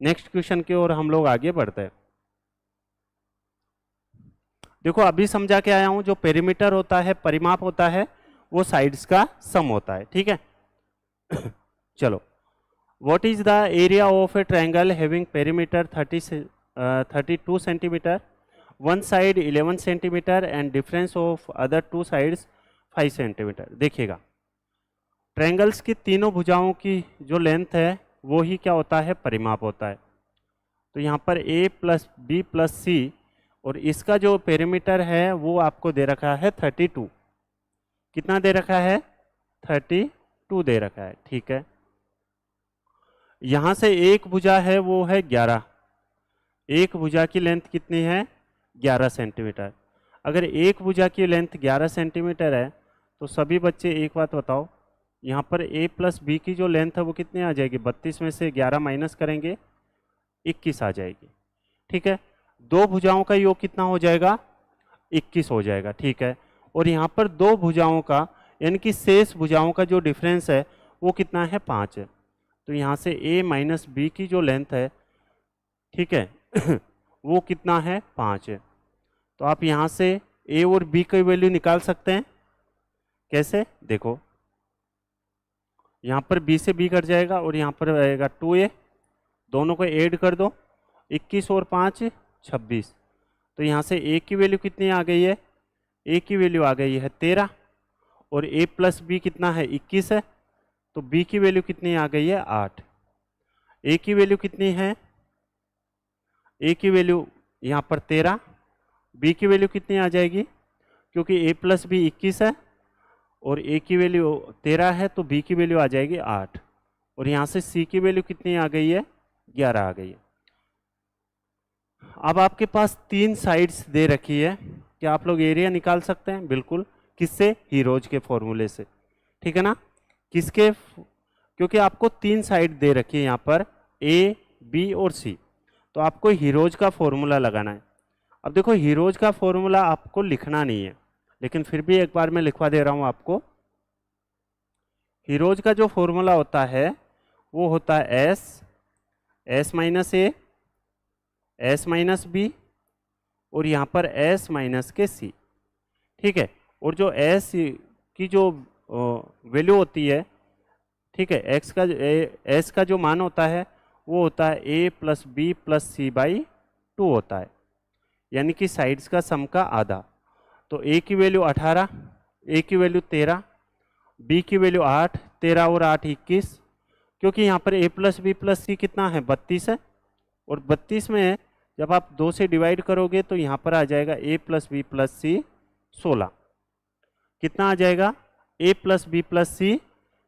नेक्स्ट क्वेश्चन की ओर हम लोग आगे बढ़ते हैं। देखो, अभी समझा के आया हूं, जो पेरीमीटर होता है, परिमाप होता है, वो साइड्स का सम होता है। ठीक है, चलो, what is the area of a triangle having perimeter 32 centimetre, one side 11 centimetre and difference of other two sides 5 centimetre. देखिएगा, ट्रायंगल्स की तीनों भुजाओं की जो लेंथ है वो ही क्या होता है, परिमाप होता है। तो यहाँ पर a + b + c, और इसका जो पेरीमीटर है वो आपको दे रखा है 32। कितना दे रखा है, 32 दे रखा है। ठीक है, यहां से एक भुजा है वो है 11, एक भुजा की लेंथ कितनी है, 11 सेंटीमीटर। अगर एक भुजा की लेंथ 11 सेंटीमीटर है, तो सभी बच्चे एक बात बताओ, यहाँ पर ए प्लस बी की जो लेंथ है वो कितनी आ जाएगी, 32 में से 11 माइनस करेंगे 21 आ जाएगी। ठीक है, दो भुजाओं का योग कितना हो जाएगा, 21 हो जाएगा। ठीक है, और यहाँ पर दो भुजाओं का यानी कि शेष भुजाओं का जो डिफरेंस है वो कितना है, 5 है। तो यहाँ से ए माइनस बी की जो लेंथ है, ठीक है वो कितना है, 5 है। तो आप यहाँ से ए और बी की वैल्यू निकाल सकते हैं। कैसे, देखो यहाँ पर बी से बी कट जाएगा और यहाँ पर आएगा 2a, दोनों को ऐड कर दो, 21 और 5 26। तो यहाँ से a की वैल्यू कितनी आ गई है, a की वैल्यू आ गई है 13 और a प्लस बी कितना है, 21 है। तो b की वैल्यू कितनी आ गई है, 8। a की वैल्यू कितनी है, a की वैल्यू यहाँ पर 13, b की वैल्यू कितनी आ जाएगी, क्योंकि a प्लस बी 21 है और a की वैल्यू 13 है तो b की वैल्यू आ जाएगी 8 और यहाँ से c की वैल्यू कितनी आ गई है, 11 आ गई है। अब आपके पास 3 साइड्स दे रखी है, क्या आप लोग एरिया निकाल सकते हैं, बिल्कुल। किससे, हीरोज के फॉर्मूले से। ठीक है ना, किसके, क्योंकि आपको 3 साइड दे रखी है यहाँ पर a, b और c, तो आपको हीरोज का फॉर्मूला लगाना है। अब देखो हीरोज का फॉर्मूला आपको लिखना नहीं है, लेकिन फिर भी एक बार मैं लिखवा दे रहा हूं आपको। हीरोज का जो फॉर्मूला होता है वो होता है एस माइनस ए, एस माइनस बी और यहाँ पर एस माइनस के सी। ठीक है, और जो एस की जो वैल्यू होती है, ठीक है, एक्स का एस का जो मान होता है वो होता है a plus b plus c by 2 होता है, यानी कि साइड्स का सम का आधा। तो a की वैल्यू 18, a की वैल्यू 13, b की वैल्यू 8, 13 और 8 21, क्योंकि यहाँ पर a प्लस बी प्लस सी कितना है, 32 है और 32 में जब आप 2 से डिवाइड करोगे तो यहाँ पर आ जाएगा a प्लस बी प्लस सी 16। कितना आ जाएगा, a प्लस बी प्लस सी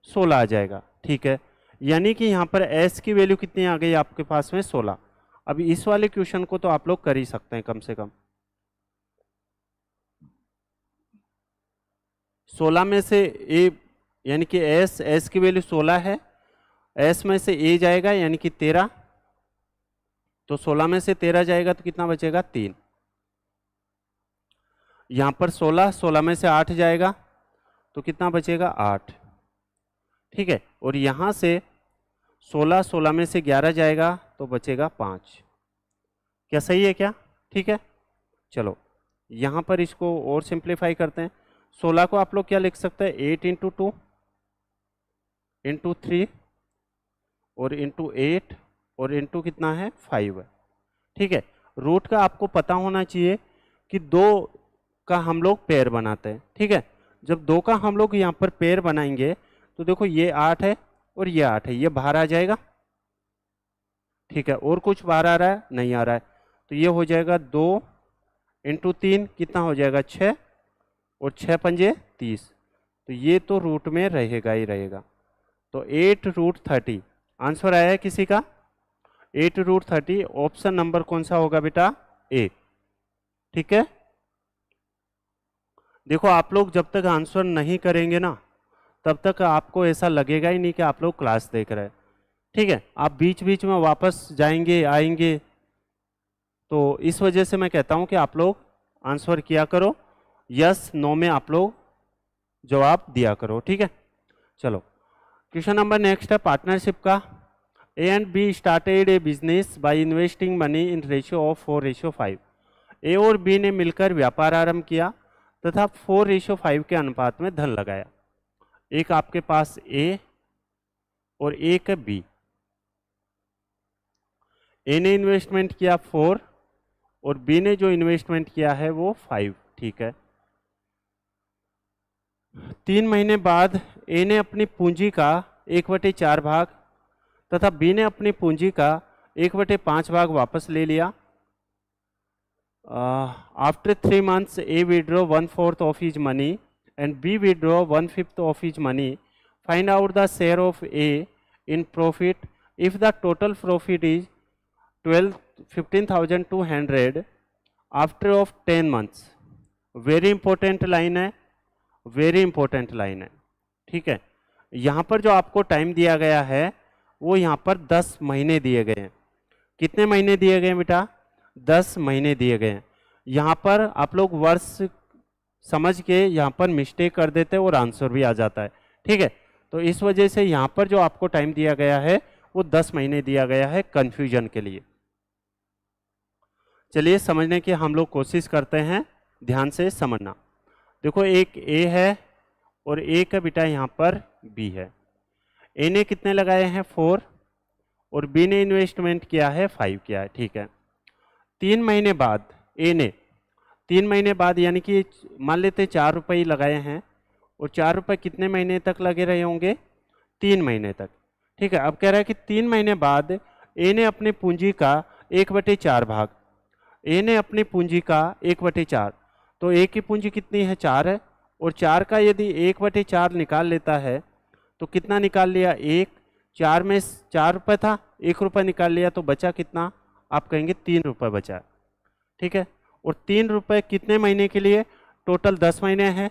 16 आ जाएगा। ठीक है, यानी कि यहाँ पर s की वैल्यू कितनी आ गई आपके पास में, 16। अब इस वाले क्वेश्चन को तो आप लोग कर ही सकते हैं कम से कम। 16 में से a यानी कि s की वैल्यू 16 है, s में से a जाएगा यानी कि 13, तो 16 में से 13 जाएगा तो कितना बचेगा, 3। यहाँ पर 16 में से 8 जाएगा तो कितना बचेगा, 8। ठीक है, और यहाँ से 16 में से 11 जाएगा तो बचेगा 5। क्या सही है क्या, ठीक है। चलो यहाँ पर इसको और सिंप्लीफाई करते हैं। 16 को आप लोग क्या लिख सकते हैं, 8 इंटू 2 इंटू 3 और इंटू 8 और इंटू कितना है, 5 है। ठीक है, रूट का आपको पता होना चाहिए कि 2 का हम लोग पेयर बनाते हैं। ठीक है, जब 2 का हम लोग यहाँ पर पेयर बनाएंगे तो देखो ये 8 है और ये 8 है, ये बाहर आ जाएगा। ठीक है, और कुछ बाहर आ रहा है, नहीं आ रहा है, तो ये हो जाएगा 2 इंटू 3 कितना हो जाएगा, 6 और 6 पंजे 30, तो ये तो रूट में रहेगा ही रहेगा। तो 8 रूट 30 आंसर आया है किसी का, 8 रूट 30। ऑप्शन नंबर कौन सा होगा बेटा, ए। ठीक है, देखो आप लोग जब तक आंसर नहीं करेंगे ना तब तक आपको ऐसा लगेगा ही नहीं कि आप लोग क्लास देख रहे हैं। ठीक है, आप बीच बीच में वापस जाएंगे आएंगे, तो इस वजह से मैं कहता हूं कि आप लोग आंसर किया करो, यस नो में आप लोग जवाब दिया करो। ठीक है, चलो क्वेश्चन नंबर नेक्स्ट है पार्टनरशिप का। ए and be started A business by investing money in ratio of 4:5। ए और बी ने मिलकर व्यापार आरंभ किया तथा 4:5 के अनुपात में धन लगाया। एक आपके पास ए और एक है बी। ए ने इन्वेस्टमेंट किया 4 और बी ने जो इन्वेस्टमेंट किया है वो 5। ठीक है, 3 महीने बाद ए ने अपनी पूंजी का 1/4 भाग तथा बी ने अपनी पूंजी का 1/5 भाग वापस ले लिया। After 3 months A withdraw 1/4 of his money and B withdraw 1/5 of his money. Find out the share of A in profit if the total profit is 15,200 after of 10 months। Very important line है, very important line है। ठीक है, यहाँ पर जो आपको time दिया गया है वो यहाँ पर 10 महीने दिए गए हैं। कितने महीने दिए गए हैं बेटा? 10 महीने दिए गए हैं। यहाँ पर आप लोग वर्ष समझ के यहाँ पर मिस्टेक कर देते हैं और आंसर भी आ जाता है, ठीक है। तो इस वजह से यहाँ पर जो आपको टाइम दिया गया है वो 10 महीने दिया गया है कंफ्यूजन के लिए। चलिए समझने की हम लोग कोशिश करते हैं, ध्यान से समझना। देखो एक ए है और ए का बेटा यहाँ पर बी है। ए ने कितने लगाए हैं 4 और बी ने इन्वेस्टमेंट किया है 5 किया है, ठीक है। 3 महीने बाद ए ने 3 महीने बाद यानी कि मान लेते 4 रुपये लगाए हैं और 4 रुपये कितने महीने तक लगे रहे होंगे? 3 महीने तक, ठीक है। अब कह रहा है कि 3 महीने बाद ए ने अपने पूंजी का 1/4 भाग, ए ने अपनी पूंजी का 1/4, तो ए की पूंजी कितनी है? 4 है और 4 का यदि 1/4 निकाल लेता है तो कितना निकाल लिया? 1। 4 में 4 रुपये था, 1 रुपये निकाल लिया तो बचा कितना? आप कहेंगे 3 रुपये बचा, ठीक है। और 3 रुपये कितने महीने के लिए? टोटल 10 महीने हैं,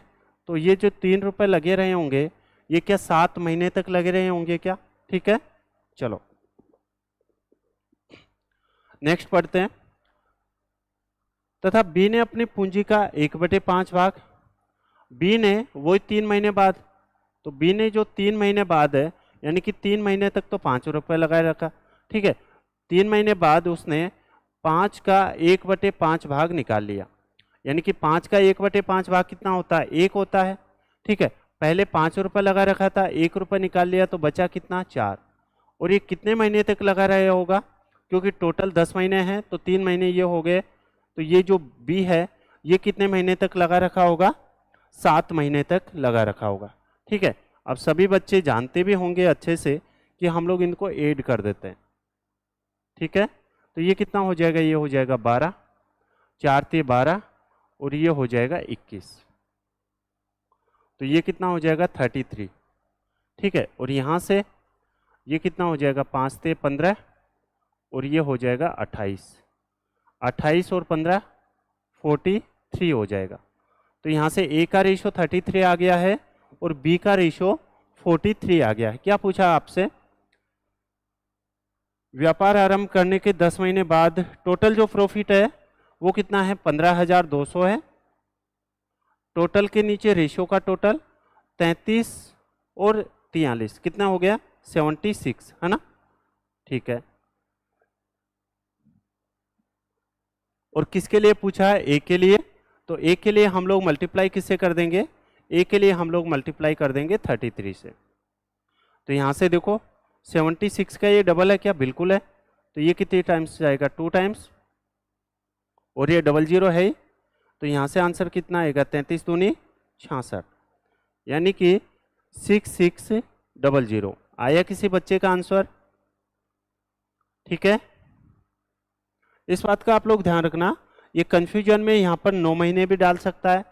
तो ये जो 3 रुपये लगे रहे होंगे ये क्या 7 महीने तक लगे रहे होंगे क्या? ठीक है, चलो नेक्स्ट पढ़ते हैं। तथा बी ने अपनी पूंजी का 1/5 भाग, बी ने वही 3 महीने बाद, तो बी ने जो 3 महीने बाद है यानी कि 3 महीने तक तो 5 रुपये लगाए रखा, ठीक है। 3 महीने बाद उसने 5 का 1/5 भाग निकाल लिया, यानी कि 5 का 1/5 भाग कितना होता है? 1 होता है, ठीक है। पहले 5 रुपये लगा रखा था, 1 रुपये निकाल लिया तो बचा कितना? 4। और ये कितने महीने तक लगा रहा होगा? क्योंकि टोटल 10 महीने हैं तो 3 महीने ये हो गए, तो ये जो बी है ये कितने महीने तक लगा रखा होगा? 7 महीने तक लगा रखा होगा, ठीक है। अब सभी बच्चे जानते भी होंगे अच्छे से कि हम लोग इनको ऐड कर देते हैं, ठीक है। तो ये कितना हो जाएगा? ये हो जाएगा 12, 4 × 12 और ये हो जाएगा 21, तो ये कितना हो जाएगा? 33, ठीक है। और यहाँ से ये कितना हो जाएगा? 5 × 15 और ये हो जाएगा 28, 28 और 15 43 हो जाएगा। तो यहाँ से ए का रेशो 33 आ गया है और बी का रेशो 43 आ गया है। क्या पूछा आपसे? व्यापार आरंभ करने के 10 महीने बाद टोटल जो प्रॉफिट है वो कितना है? 15,200 है। टोटल के नीचे रेशो का टोटल 33 और 43 कितना हो गया? 76, है ना, ठीक है। और किसके लिए पूछा है? ए के लिए, तो ए के लिए हम लोग मल्टीप्लाई किससे कर देंगे? ए के लिए हम लोग मल्टीप्लाई कर देंगे 33 से। तो यहाँ से देखो 76 का ये डबल है क्या? बिल्कुल है। तो ये कितने टाइम्स जाएगा? 2 टाइम्स, और ये 00 है, तो यहाँ से आंसर कितना आएगा? 33 दूनी 66, यानी कि 6600 आया किसी बच्चे का आंसर, ठीक है। इस बात का आप लोग ध्यान रखना, ये कन्फ्यूजन में यहाँ पर 9 महीने भी डाल सकता है,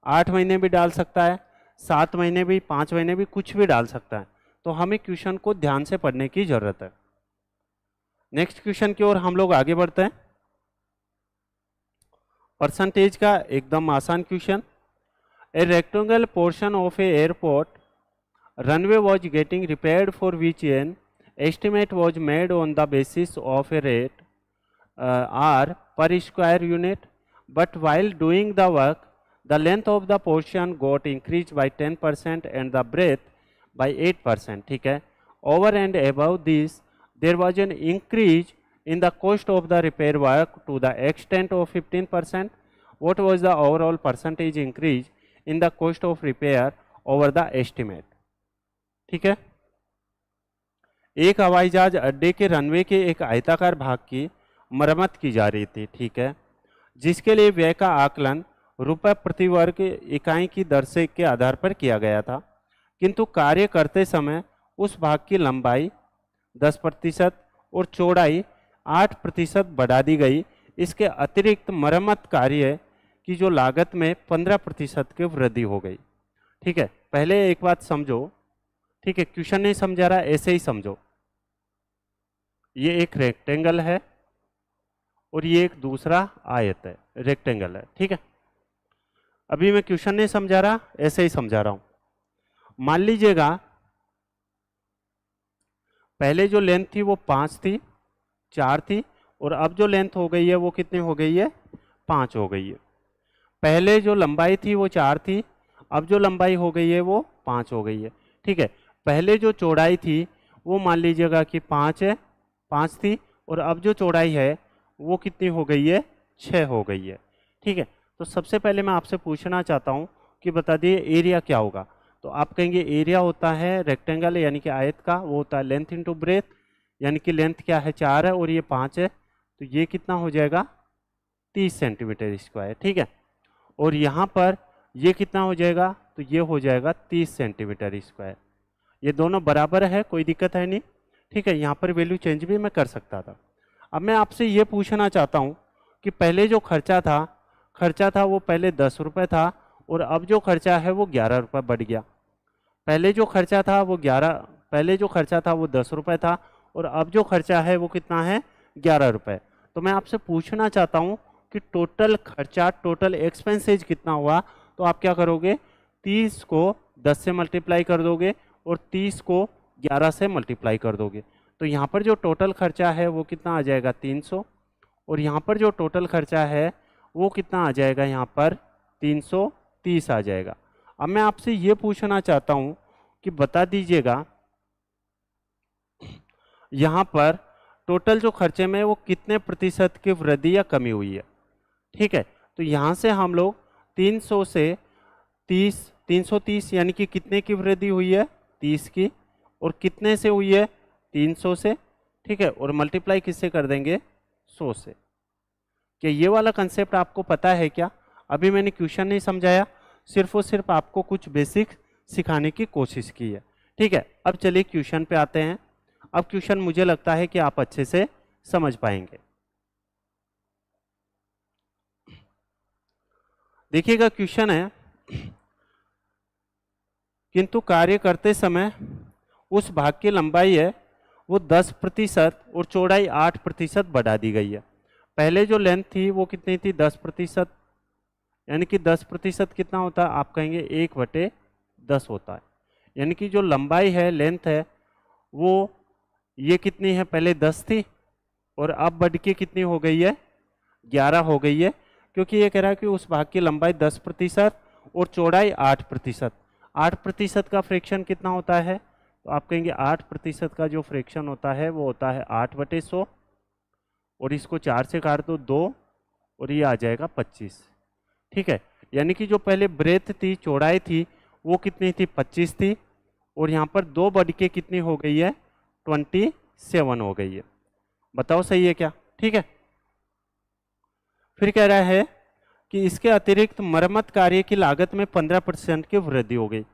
8 महीने भी डाल सकता है, 7 महीने भी, 5 महीने भी, कुछ भी डाल सकता है। तो हमें क्वेश्चन को ध्यान से पढ़ने की जरूरत है। नेक्स्ट क्वेश्चन की ओर हम लोग आगे बढ़ते हैं। परसेंटेज का एकदम आसान question. A rectangle portion of A airport runway was getting repaired for which an estimate was made on the basis of a rate R per square unit, but while doing the work, the length of the portion got increased by 10% and the breadth by 8%, ठीक है। Over and above this, there was an increase in the cost of the repair work to the extent of 15%. What was the overall percentage increase in the cost of repair over the estimate? ठीक है। एक हवाई जहाज अड्डे के runway के एक आयताकार भाग की मरम्मत की जा रही थी, ठीक है, जिसके लिए व्यय का आकलन रुपये प्रति वर्ग इकाई की दर से के आधार पर किया गया था, किंतु कार्य करते समय उस भाग की लंबाई 10% और चौड़ाई 8% बढ़ा दी गई। इसके अतिरिक्त मरम्मत कार्य की जो लागत में 15% की वृद्धि हो गई, ठीक है। पहले एक बात समझो, ठीक है, क्वेश्चन नहीं समझा रहा, ऐसे ही समझो। ये एक रेक्टेंगल है और ये एक दूसरा आयत है, रेक्टेंगल है, ठीक है। अभी मैं क्वेश्चन नहीं समझा रहा, ऐसे ही समझा रहा हूं। मान लीजिएगा पहले जो लेंथ थी वो 5 थी, 4 थी, और अब जो लेंथ हो गई है वो कितनी हो गई है, 5 हो गई है। पहले जो लंबाई थी वो 4 थी, अब जो लंबाई हो गई है वो 5 हो गई है। ठीक है, पहले जो चौड़ाई थी वो मान लीजिएगा कि 5 है, 5 थी, और अब जो चौड़ाई है वो कितनी हो गई है, 6 हो गई है। ठीक है, तो सबसे पहले मैं आपसे पूछना चाहता हूँ कि बता दिए एरिया क्या होगा। तो आप कहेंगे एरिया होता है रेक्टेंगल यानी कि आयत का, वो होता है लेंथ इंटू ब्रेथ, यानी कि लेंथ क्या है 4 है और ये 5 है, तो ये कितना हो जाएगा 30 सेंटीमीटर स्क्वायर। ठीक है, और यहाँ पर ये कितना हो जाएगा, तो ये हो जाएगा 30 सेंटीमीटर स्क्वायर। ये दोनों बराबर है, कोई दिक्कत है नहीं। ठीक है, यहाँ पर वैल्यू चेंज भी मैं कर सकता था। अब मैं आपसे ये पूछना चाहता हूँ कि पहले जो खर्चा था वो पहले 10 रुपये था, और अब जो खर्चा है वो 11 रुपये बढ़ गया। पहले जो खर्चा था वो 10 रुपये था, और अब जो खर्चा है वो कितना है, 11 रुपये। तो मैं आपसे पूछना चाहता हूँ कि टोटल खर्चा, टोटल एक्सपेंसेज कितना हुआ। तो आप क्या करोगे, 30 को 10 से मल्टीप्लाई कर दोगे और 30 को 11 से मल्टीप्लाई कर दोगे। तो यहाँ पर जो टोटल खर्चा है वो कितना आ जाएगा 300, और यहाँ पर जो टोटल खर्चा है वो कितना आ जाएगा, यहाँ पर 330 आ जाएगा। अब मैं आपसे ये पूछना चाहता हूँ कि बता दीजिएगा यहाँ पर टोटल जो खर्चे में वो कितने प्रतिशत की वृद्धि या कमी हुई है। ठीक है, तो यहाँ से हम लोग 300 से 330 यानी कि कितने की वृद्धि हुई है, 30 की, और कितने से हुई है, 300 से। ठीक है, और मल्टीप्लाई किससे कर देंगे, 100 से। क्या ये वाला कंसेप्ट आपको पता है क्या? अभी मैंने क्वेश्चन नहीं समझाया, सिर्फ और सिर्फ आपको कुछ बेसिक सिखाने की कोशिश की है। ठीक है, अब चलिए क्वेश्चन पे आते हैं। अब क्वेश्चन मुझे लगता है कि आप अच्छे से समझ पाएंगे। देखिएगा क्वेश्चन है, किंतु कार्य करते समय उस भाग की लंबाई है वो 10% और चौड़ाई 8% बढ़ा दी गई है। पहले जो लेंथ थी वो कितनी थी, 10%, यानी कि 10% कितना होता है, आप कहेंगे 1/10 होता है। यानी कि जो लंबाई है, लेंथ है, वो ये कितनी है, पहले 10 थी और अब बढ़ के कितनी हो गई है, 11 हो गई है, क्योंकि ये कह रहा है कि उस भाग की लंबाई 10% और चौड़ाई 8%। 8% का फ्रैक्शन कितना होता है, तो आप कहेंगे 8% का जो फ्रैक्शन होता है वो होता है 8/100, और इसको 4 से काट दो 2, और ये आ जाएगा 25। ठीक है, यानी कि जो पहले ब्रेथ थी, चौड़ाई थी, वो कितनी थी, 25 थी, और यहाँ पर 2 बढ़ के कितनी हो गई है, 27 हो गई है। बताओ सही है क्या? ठीक है, फिर कह रहा है कि इसके अतिरिक्त मरम्मत कार्य की लागत में 15% की वृद्धि हो गई।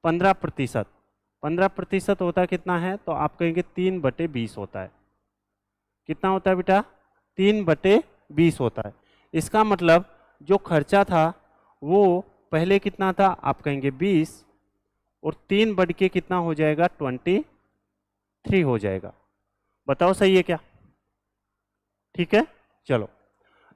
15% होता कितना है, तो आप कहेंगे 3/20 होता है। कितना होता है बेटा, 3/20 होता है। इसका मतलब जो खर्चा था वो पहले कितना था, आप कहेंगे 20, और 3 बढ़ के कितना हो जाएगा, 23 हो जाएगा। बताओ सही है क्या? ठीक है, चलो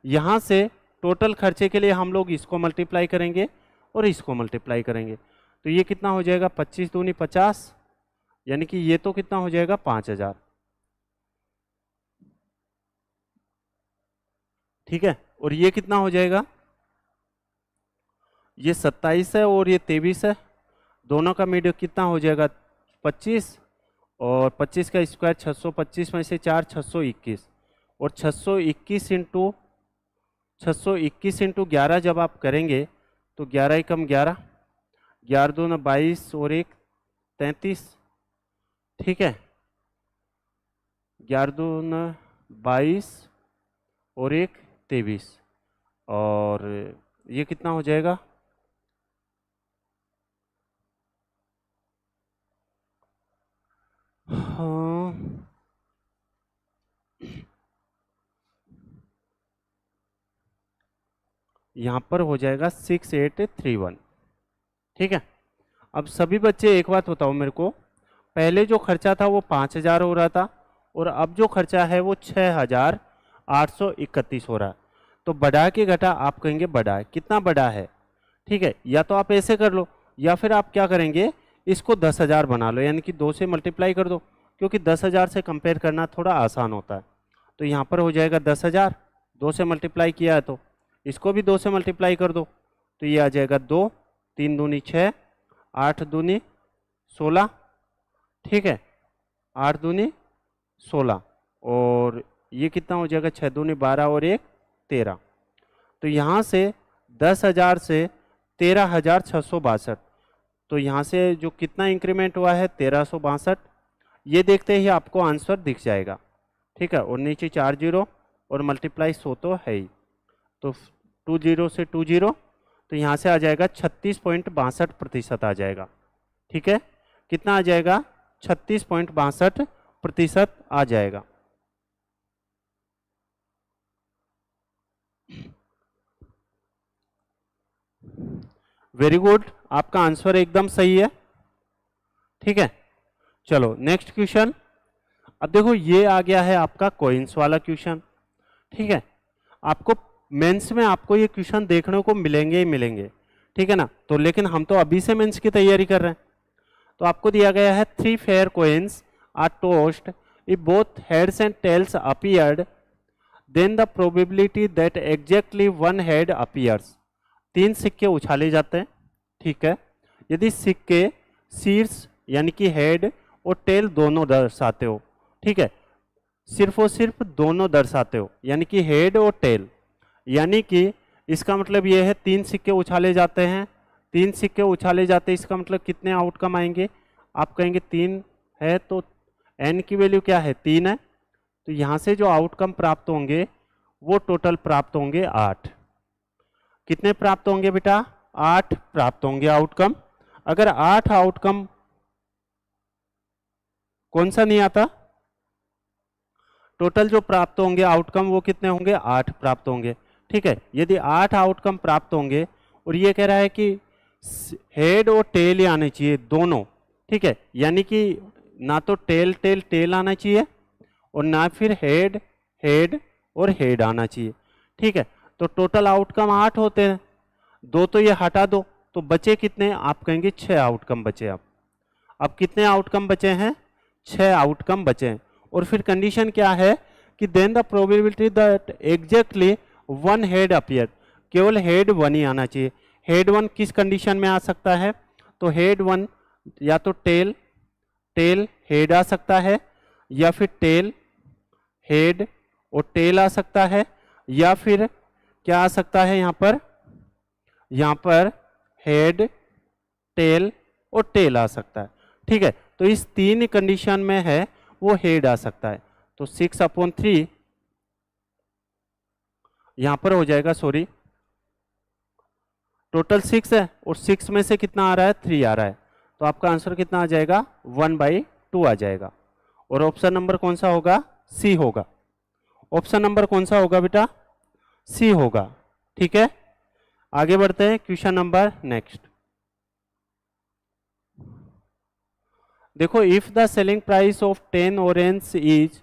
यहाँ से टोटल खर्चे के लिए हम लोग इसको मल्टीप्लाई करेंगे और इसको मल्टीप्लाई करेंगे, तो ये कितना हो जाएगा, 25 दूनी 50, यानी कि ये तो कितना हो जाएगा 5000। ठीक है, और ये कितना हो जाएगा, ये 27 है और ये 23 है, दोनों का मीडियम कितना हो जाएगा 25, और 25 का स्क्वायर 625 में से 4 621, और 621 इंटू 11 जब आप करेंगे तो 11 एकम 11, 11 दूना 22 और 1 33। ठीक है, 11 दूना 22 और 1 23, और ये कितना हो जाएगा, हाँ, यहाँ पर हो जाएगा 6831। ठीक है, अब सभी बच्चे एक बात बताओ मेरे को, पहले जो खर्चा था वो 5000 हो रहा था और अब जो खर्चा है वो 6831 हो रहा है। तो बढ़ा के घटा, आप कहेंगे बढ़ा है, कितना बढ़ा है। ठीक है, या तो आप ऐसे कर लो, या फिर आप क्या करेंगे, इसको 10,000 बना लो, यानी कि 2 से मल्टीप्लाई कर दो, क्योंकि 10,000 से कंपेयर करना थोड़ा आसान होता है। तो यहाँ पर हो जाएगा 10,000, 2 से मल्टीप्लाई किया है तो इसको भी 2 से मल्टीप्लाई कर दो, तो ये आ जाएगा 2, 3 दूनी 6, 8 दूनी 16, ठीक है, 8 दूनी 16, और ये कितना हो जाएगा, 6 दूनी 12 और 1 13। तो यहाँ से 10,000 से 13,662, तो यहाँ से जो कितना इंक्रीमेंट हुआ है 1362, ये देखते ही आपको आंसर दिख जाएगा, ठीक है। और नीचे 4 जीरो और मल्टीप्लाई 100 तो है ही, तो 2 जीरो से 2 जीरो, तो यहाँ से आ जाएगा 36.62% आ जाएगा, ठीक है। कितना आ जाएगा, 36.62% आ जाएगा। वेरी गुड, आपका आंसर एकदम सही है, ठीक है। चलो नेक्स्ट क्वेश्चन। अब देखो ये आ गया है आपका कॉइन्स वाला क्वेश्चन, ठीक है। आपको मेंस में आपको ये क्वेश्चन देखने को मिलेंगे ही मिलेंगे, ठीक है ना। तो लेकिन हम तो अभी से मेंस की तैयारी कर रहे हैं। तो आपको दिया गया है 3 fair coins are tossed, if both heads and tails appeared then the probability that exactly 1 head appears. 3 सिक्के उछाले जाते हैं, ठीक है। यदि सिक्के शीर्ष यानी कि हेड और टेल दोनों दर्शाते हो, ठीक है, सिर्फ और सिर्फ दोनों दर्शाते हो, यानी कि हेड और टेल, यानी कि इसका मतलब ये है 3 सिक्के उछाले जाते हैं, 3 सिक्के उछाले जाते हैं, इसका मतलब कितने आउटकम आएंगे, आप कहेंगे 3 है तो n की वैल्यू क्या है, 3 है, तो यहाँ से जो आउटकम प्राप्त होंगे वो टोटल प्राप्त होंगे 8। कितने प्राप्त होंगे बेटा, 8 प्राप्त होंगे आउटकम। अगर 8 आउटकम कौन सा नहीं आता, टोटल जो प्राप्त होंगे आउटकम वो कितने होंगे, 8 प्राप्त होंगे, ठीक है। यदि 8 आउटकम प्राप्त होंगे और ये कह रहा है कि हेड और टेल ही आने चाहिए दोनों, ठीक है, यानी कि ना तो टेल टेल टेल आना चाहिए और ना फिर हेड हेड और हेड आना चाहिए, ठीक है। तो टोटल आउटकम 8 होते हैं, 2 तो ये हटा दो, तो बचे कितने, आप कहेंगे 6 आउटकम बचे। अब कितने आउटकम बचे हैं, 6 आउटकम बचे हैं। और फिर कंडीशन क्या है कि then the probability that exactly 1 head appear, केवल हेड 1 ही आना चाहिए। हेड 1 किस कंडीशन में आ सकता है, तो हेड 1 या तो टेल टेल हेड आ सकता है, या फिर टेल हेड और टेल आ सकता है, या फिर क्या आ सकता है यहाँ पर हेड टेल और टेल आ सकता है, ठीक है। तो इस 3 कंडीशन में है वो हेड आ सकता है। तो 6/3 यहां पर हो जाएगा, सॉरी, टोटल 6 है और 6 में से कितना आ रहा है, 3 आ रहा है, तो आपका आंसर कितना आ जाएगा, 1/2 आ जाएगा। और ऑप्शन नंबर कौन सा होगा, सी होगा। ऑप्शन नंबर कौन सा होगा बेटा, सी होगा, ठीक है। आगे बढ़ते हैं, क्वेश्चन नंबर नेक्स्ट। देखो, if the selling price of 10 orange is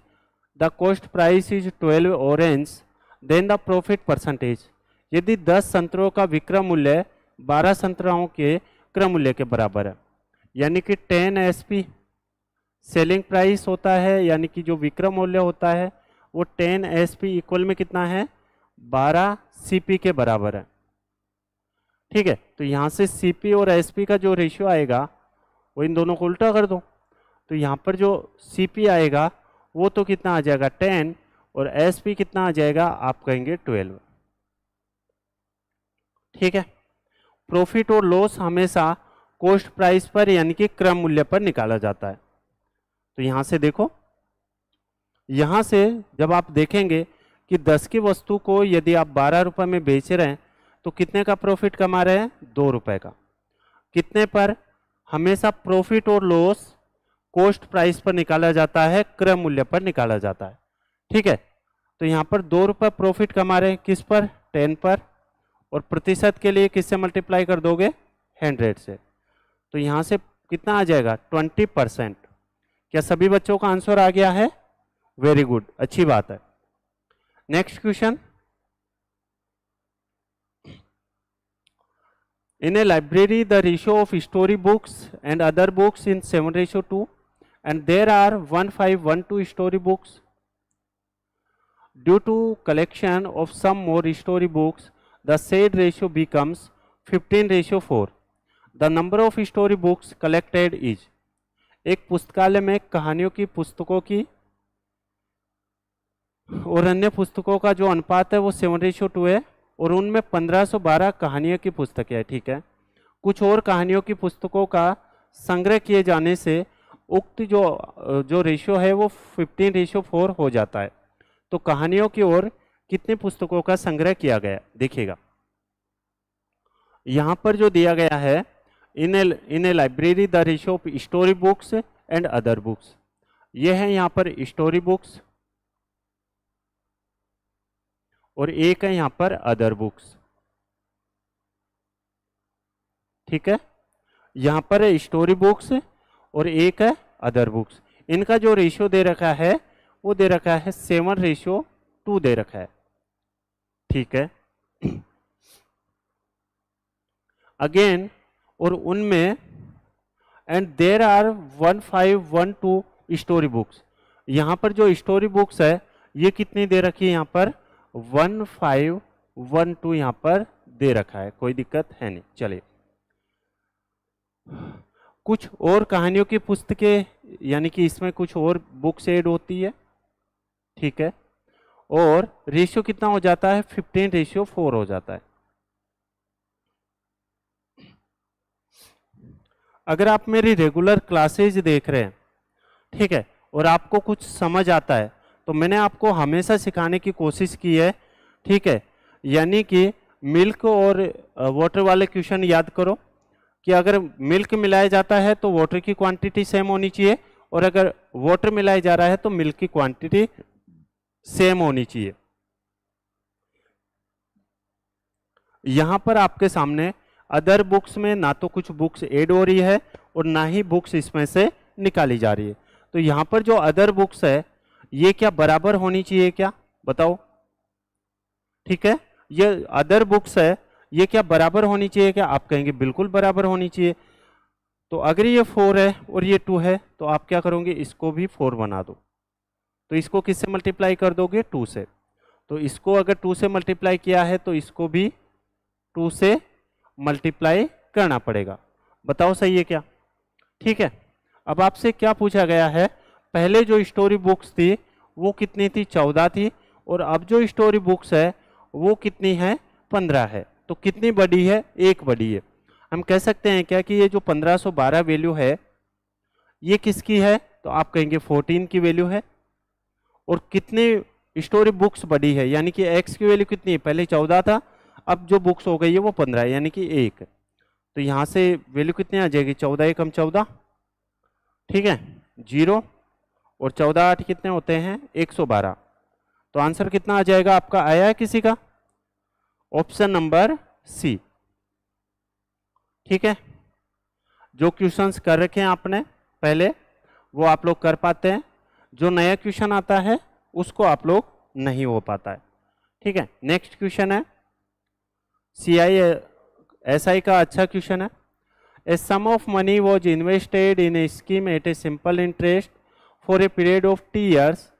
the cost price is 12 orange then the profit percentage. यदि 10 संतरों का विक्रय मूल्य 12 संतरों के क्रय मूल्य के बराबर है, यानी कि 10 SP सेलिंग प्राइस होता है, यानी कि जो विक्रय मूल्य होता है वो 10 SP इक्वल में कितना है, 12 CP के बराबर है, ठीक है। तो यहाँ से CP और SP का जो रेशियो आएगा वो इन दोनों को उल्टा कर दो, तो यहाँ पर जो CP आएगा वो तो कितना आ जाएगा 10 और SP कितना आ जाएगा, आप कहेंगे 12, ठीक है। प्रॉफिट और लॉस हमेशा कॉस्ट प्राइस पर यानी कि क्रय मूल्य पर निकाला जाता है। तो यहाँ से देखो, यहाँ से जब आप देखेंगे कि 10 की वस्तु को यदि आप 12 रुपये में बेच रहे हैं तो कितने का प्रॉफिट कमा रहे हैं, 2 रुपये का। कितने पर, हमेशा प्रॉफिट और लॉस कॉस्ट प्राइस पर निकाला जाता है, क्रय मूल्य पर निकाला जाता है, ठीक है। तो यहाँ पर 2 रुपये प्रॉफिट कमा रहे हैं, किस पर, 10 पर, और प्रतिशत के लिए किससे मल्टीप्लाई कर दोगे, 100 से। तो यहाँ से कितना आ जाएगा, 20%। क्या सभी बच्चों का आंसर आ गया है, वेरी गुड, अच्छी बात है। Next question. In a library, the ratio of story books and other books in 7:2. and there are 1512 story books. Due to collection of some more story books, the said ratio becomes 15:4. The number of story books collected is, एक पुस्तकालय में कहानियों की पुस्तकों की और अन्य पुस्तकों का जो अनुपात है वो 7:2 है, और उनमें 1512 कहानियों की पुस्तकें है। ठीक है, कुछ और कहानियों की पुस्तकों का संग्रह किए जाने से उक्त जो रेशियो है वो 15:4 हो जाता है। तो कहानियों की ओर कितनी पुस्तकों का संग्रह किया गया देखिएगा। यहां पर जो दिया गया है, in a library the ratio of story books and other books, ये है यहां पर स्टोरी बुक्स और एक है यहां पर अदर बुक्स। ठीक है, यहां पर है स्टोरी बुक्स और एक है अदर बुक्स। इनका जो रेशियो दे रखा है वो दे रखा है 7:2 दे रखा है। ठीक है, अगेन, और उनमें and there are 1512 story books, यहां पर जो स्टोरी बुक्स है ये कितनी दे रखी है, यहां पर 1512 यहां पर दे रखा है, कोई दिक्कत है नहीं। चलिए, कुछ और कहानियों की पुस्तकें, यानी कि इसमें कुछ और बुक्स ऐड होती है। ठीक है, और रेशियो कितना हो जाता है, 15:4 हो जाता है। अगर आप मेरी रेगुलर क्लासेज देख रहे हैं, ठीक है, और आपको कुछ समझ आता है, तो मैंने आपको हमेशा सिखाने की कोशिश की है। ठीक है, यानी कि मिल्क और वाटर वाले क्वेश्चन याद करो कि अगर मिल्क मिलाया जाता है तो वाटर की क्वांटिटी सेम होनी चाहिए, और अगर वाटर मिलाया जा रहा है तो मिल्क की क्वांटिटी सेम होनी चाहिए। यहां पर आपके सामने अदर बुक्स में ना तो कुछ बुक्स ऐड हो रही है और ना ही बुक्स इसमें से निकाली जा रही है। तो यहां पर जो अदर बुक्स है ये क्या बराबर होनी चाहिए क्या, बताओ। ठीक है, ये अदर बुक्स है, ये क्या बराबर होनी चाहिए क्या, आप कहेंगे बिल्कुल बराबर होनी चाहिए। तो अगर ये 4 है और ये 2 है तो आप क्या करोगे, इसको भी 4 बना दो। तो इसको किससे मल्टीप्लाई कर दोगे, 2 से। तो इसको अगर 2 से मल्टीप्लाई किया है तो इसको भी 2 से मल्टीप्लाई करना पड़ेगा। बताओ सही है क्या। ठीक है, अब आपसे क्या पूछा गया है, पहले जो स्टोरी बुक्स थी वो कितनी थी, 14 थी, और अब जो स्टोरी बुक्स है वो कितनी है, 15 है। तो कितनी बड़ी है, एक बड़ी है। हम कह सकते हैं क्या कि ये जो 1512 वैल्यू है ये किसकी है, तो आप कहेंगे 14 की वैल्यू है। और कितनी स्टोरी बुक्स बड़ी है, यानी कि एक्स की वैल्यू कितनी है, पहले 14 था, अब जो बुक्स हो गई है वो 15 है, यानी कि 1। तो यहां से वैल्यू कितनी आ जाएगी, 14 एकम 14, ठीक है, 0, और 14 8 कितने होते हैं, 112। तो आंसर कितना आ जाएगा आपका, आया है किसी का, ऑप्शन नंबर सी। ठीक है, जो क्वेश्चंस कर रखे हैं आपने पहले वो आप लोग कर पाते हैं, जो नया क्वेश्चन आता है उसको आप लोग नहीं हो पाता है। ठीक है, नेक्स्ट क्वेश्चन है CISI का अच्छा क्वेश्चन है। A sum of money was invested in a scheme at a simple interest for a period of 2 years.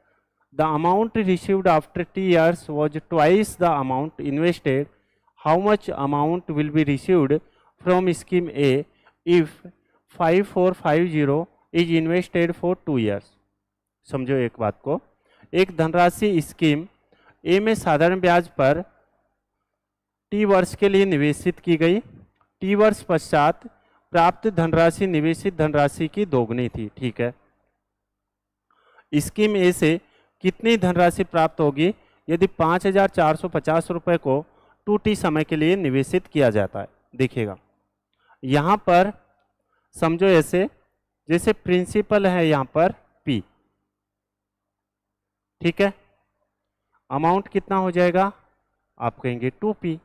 The amount received after 2 years was twice the amount invested. How much amount will be received from scheme A if 5450 is invested for 2 years? समझो एक बात को, एक धनराशि scheme ए में साधारण ब्याज पर T वर्ष के लिए निवेशित की गई। T वर्ष पश्चात प्राप्त धनराशि निवेशित धनराशि की दोगुनी थी। ठीक है, स्कीम ए से कितनी धनराशि प्राप्त होगी यदि 5450 रुपए को 2T समय के लिए निवेशित किया जाता है। देखिएगा यहां पर समझो ऐसे, जैसे प्रिंसिपल है यहां पर P, ठीक है, अमाउंट कितना हो जाएगा, आप कहेंगे 2P।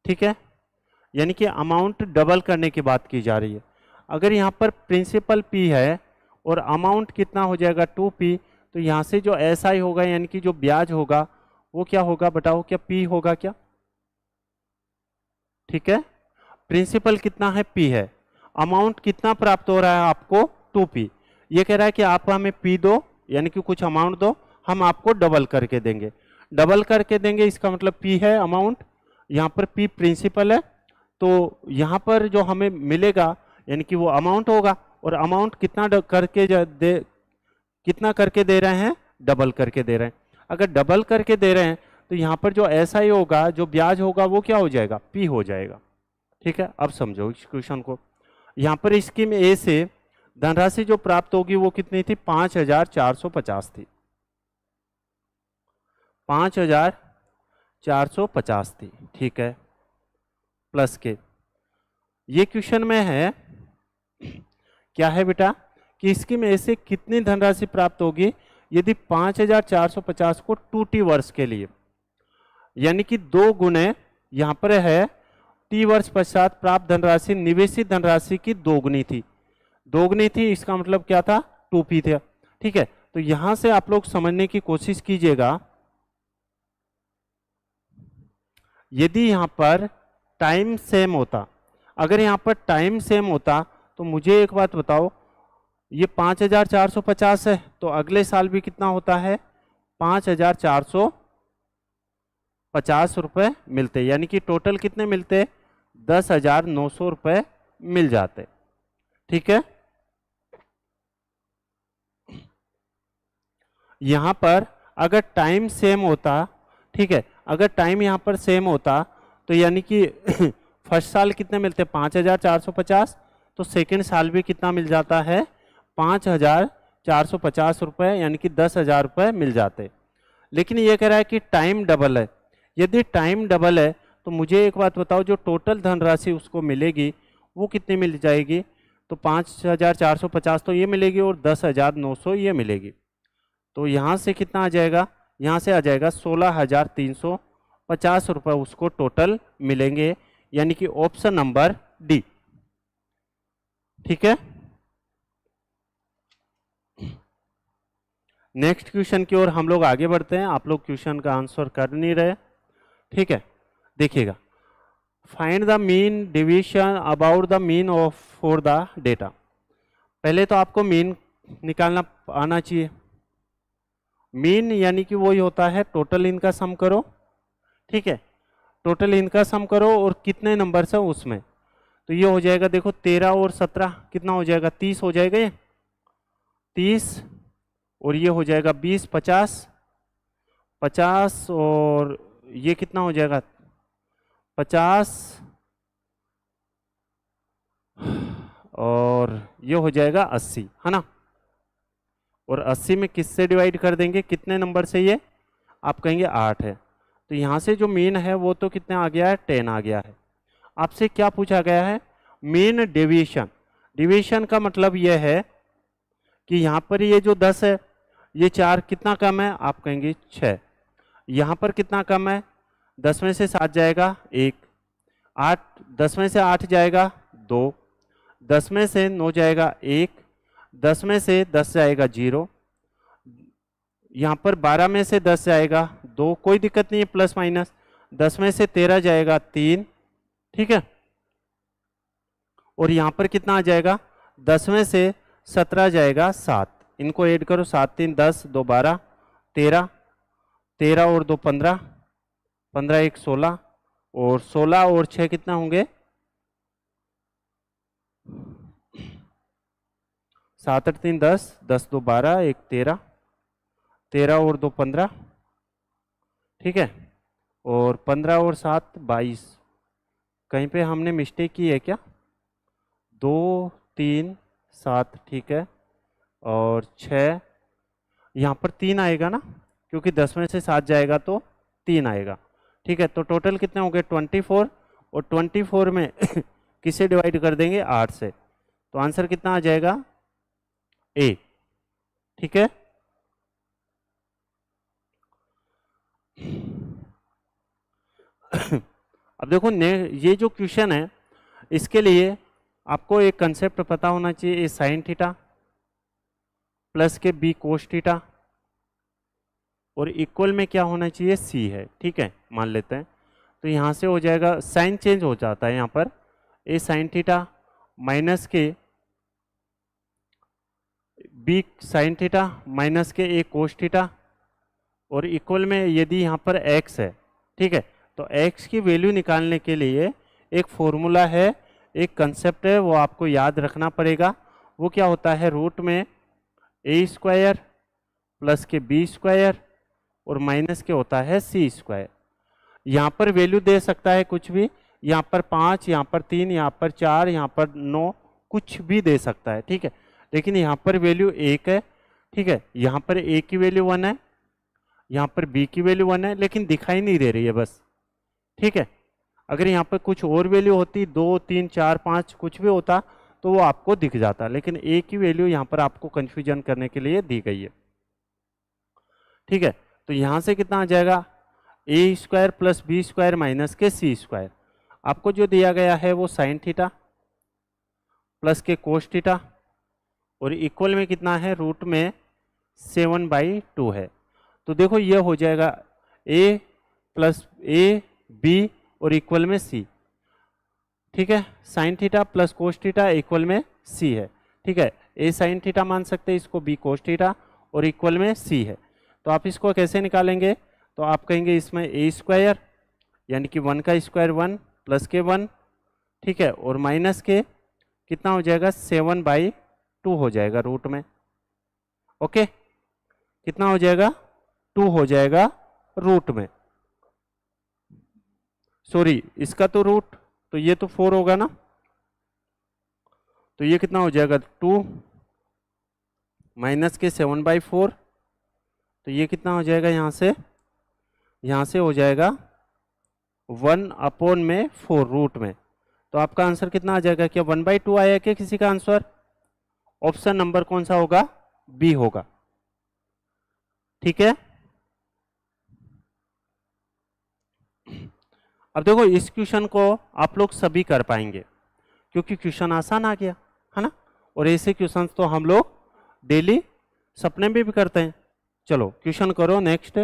ठीक है, यानी कि अमाउंट डबल करने की बात की जा रही है। अगर यहां पर प्रिंसिपल P है और अमाउंट कितना हो जाएगा 2P, तो यहां से जो SI होगा यानी कि जो ब्याज होगा वो क्या होगा, बताओ क्या P होगा क्या। ठीक है, प्रिंसिपल कितना है P है, अमाउंट कितना प्राप्त हो रहा है आपको 2P, ये कह रहा है कि आप हमें पी दो, यानी कि कुछ अमाउंट दो, हम आपको डबल करके देंगे। डबल करके देंगे इसका मतलब पी है अमाउंट, यहाँ पर पी प्रिंसिपल है, तो यहाँ पर जो हमें मिलेगा यानी कि वो अमाउंट होगा, और अमाउंट कितना कितना करके दे रहे हैं, डबल करके दे रहे हैं। अगर डबल करके दे रहे हैं तो यहाँ पर जो एसआई होगा, जो ब्याज होगा, वो क्या हो जाएगा, पी हो जाएगा। ठीक है, अब समझो इस क्वेश्चन को। यहाँ पर स्कीम ए से धनराशि जो प्राप्त होगी वो कितनी थी, 5450 थी, 5450 थी। ठीक है, प्लस के ये क्वेश्चन में है क्या है बेटा कि स्कीम ए से कितनी धनराशि प्राप्त होगी यदि 5450 को 2t वर्ष के लिए, यानी कि 2 गुने यहां पर है t वर्ष पश्चात प्राप्त धनराशि निवेशित धनराशि की दोगुनी थी। दोगुनी थी इसका मतलब क्या था, 2p था। ठीक है, तो यहां से आप लोग समझने की कोशिश कीजिएगा, यदि यहां पर टाइम सेम होता, अगर यहां पर टाइम सेम होता तो मुझे एक बात बताओ, ये 5450 है तो अगले साल भी कितना होता है, 5450 रुपए मिलते, यानी कि टोटल कितने मिलते, 10,900 रुपए मिल जाते। ठीक है, यहां पर अगर टाइम सेम होता, ठीक है, अगर टाइम यहां पर सेम होता तो यानी कि फर्स्ट साल कितने मिलते, 5450, तो सेकेंड साल भी कितना मिल जाता है, 5450 रुपए, यानी कि 10,000 रुपए मिल जाते। लेकिन ये कह रहा है कि टाइम डबल है। यदि टाइम डबल है तो मुझे एक बात बताओ, जो टोटल धनराशि उसको मिलेगी वो कितनी मिल जाएगी, तो 5450 तो ये मिलेगी और 10,900 ये मिलेगी, तो यहाँ से कितना आ जाएगा, यहाँ से आ जाएगा 16,350 रुपये उसको टोटल मिलेंगे, यानी कि ऑप्शन नंबर डी। ठीक है, नेक्स्ट क्वेश्चन की ओर हम लोग आगे बढ़ते हैं। आप लोग क्वेश्चन का आंसर कर नहीं रहे। ठीक है, देखिएगा, find the mean division about the mean of for the data. पहले तो आपको मीन निकालना आना चाहिए। मीन यानी कि वही होता है टोटल इनका सम करो। ठीक है, टोटल इनका सम करो और कितने नंबर है उसमें, तो ये हो जाएगा, देखो 13 और 17 कितना हो जाएगा, 30 हो जाएगा, ये 30 और ये हो जाएगा 20, 50 और ये कितना हो जाएगा, 50 और ये हो जाएगा 80, है ना। और 80 में किससे डिवाइड कर देंगे, कितने नंबर से, ये आप कहेंगे 8 है, तो यहाँ से जो मीन है वो तो कितने आ गया है, 10 आ गया है। आपसे क्या पूछा गया है, मीन डेविएशन। डेविएशन का मतलब यह है कि यहाँ पर ये जो 10 है, ये 4 कितना कम है, आप कहेंगे 6। यहाँ पर कितना कम है, 10 में से 7 जाएगा 1, 8 10 में से 8 जाएगा 2, 10 में से 9 जाएगा 1, 10 में से 10 जाएगा 0, यहाँ पर 12 में से 10 जाएगा 2, कोई दिक्कत नहीं है प्लस माइनस, 10 में से 13 जाएगा 3। ठीक है, और यहाँ पर कितना आ जाएगा, 10 में से 17 जाएगा 7, इनको ऐड करो, 7 3 10, 2 12, 13, 13 और 2 15, 15 1 16, और 16 और 6 कितना होंगे, 7 8 3 10, 10 2 12, 1 13, 13 और 2 15, ठीक है, और 15 और 7 22। कहीं पे हमने मिस्टेक की है क्या, 2 3 7, ठीक है, और 6, यहाँ पर 3 आएगा ना, क्योंकि 10 में से 7 जाएगा तो 3 आएगा। ठीक है, तो टोटल कितने होंगे 24, और 24 में किसे डिवाइड कर देंगे 8 से, तो आंसर कितना आ जाएगा ए। ठीक है, अब देखो ये जो क्वेश्चन है इसके लिए आपको एक कंसेप्ट पता होना चाहिए, ए साइन थीटा प्लस के बी कोस थीटा, और इक्वल में क्या होना चाहिए, सी है। ठीक है, मान लेते हैं, तो यहाँ से हो जाएगा, साइन चेंज हो जाता है यहाँ पर, ए साइन थीटा माइनस के बी साइन थीटा माइनस के ए कोस थीटा और इक्वल में यदि यहाँ पर x है, ठीक है, तो x की वैल्यू निकालने के लिए एक फॉर्मूला है, एक कंसेप्ट है, वो आपको याद रखना पड़ेगा। वो क्या होता है, रूट में ए स्क्वायर प्लस के बी स्क्वायर और माइनस के होता है सी स्क्वायर। यहाँ पर वैल्यू दे सकता है कुछ भी, यहाँ पर 5, यहाँ पर 3, यहाँ पर 4, यहाँ पर 9, कुछ भी दे सकता है, ठीक है। लेकिन यहाँ पर वैल्यू 1 है, ठीक है, यहाँ पर ए की वैल्यू 1 है, यहाँ पर बी की वैल्यू 1 है, लेकिन दिखाई नहीं दे रही है बस, ठीक है। अगर यहाँ पर कुछ और वैल्यू होती, 2, 3, 4, 5 कुछ भी होता तो वो आपको दिख जाता, लेकिन ए की वैल्यू यहाँ पर आपको कंफ्यूजन करने के लिए दी गई है, ठीक है। तो यहाँ से कितना आ जाएगा, a square plus b square minus के सी स्क्वायर। आपको जो दिया गया है वो साइन थीटा प्लस के कोस थीटा और इक्वल में कितना है, रूट में 7/2 है। तो देखो ये हो जाएगा ए प्लस ए बी और इक्वल में सी, ठीक है। Sine theta plus cos theta equal में सी है, ठीक है। ए साइन थीटा मान सकते हैं इसको, बी कोस थीटा और इक्वल में सी है। तो आप इसको कैसे निकालेंगे, तो आप कहेंगे इसमें ए स्क्वायर यानी कि 1 का स्क्वायर 1 प्लस के 1, ठीक है, और माइनस के कितना हो जाएगा 7/2 हो जाएगा रूट में, ओके। कितना हो जाएगा 2 हो जाएगा रूट में, सॉरी इसका तो रूट, तो ये तो 4 होगा ना, तो ये कितना हो जाएगा 2 माइनस के 7/4, तो ये कितना हो जाएगा यहाँ से हो जाएगा 1/4 रूट में। तो आपका आंसर कितना आ जाएगा, क्या 1/2 आया क्या किसी का आंसर? ऑप्शन नंबर कौन सा होगा, बी होगा, ठीक है। अब देखो इस क्वेश्चन को आप लोग सभी कर पाएंगे क्योंकि क्वेश्चन आसान आ गया है ना, और ऐसे क्वेश्चन तो हम लोग डेली सपने में भी करते हैं। चलो क्वेश्चन करो नेक्स्ट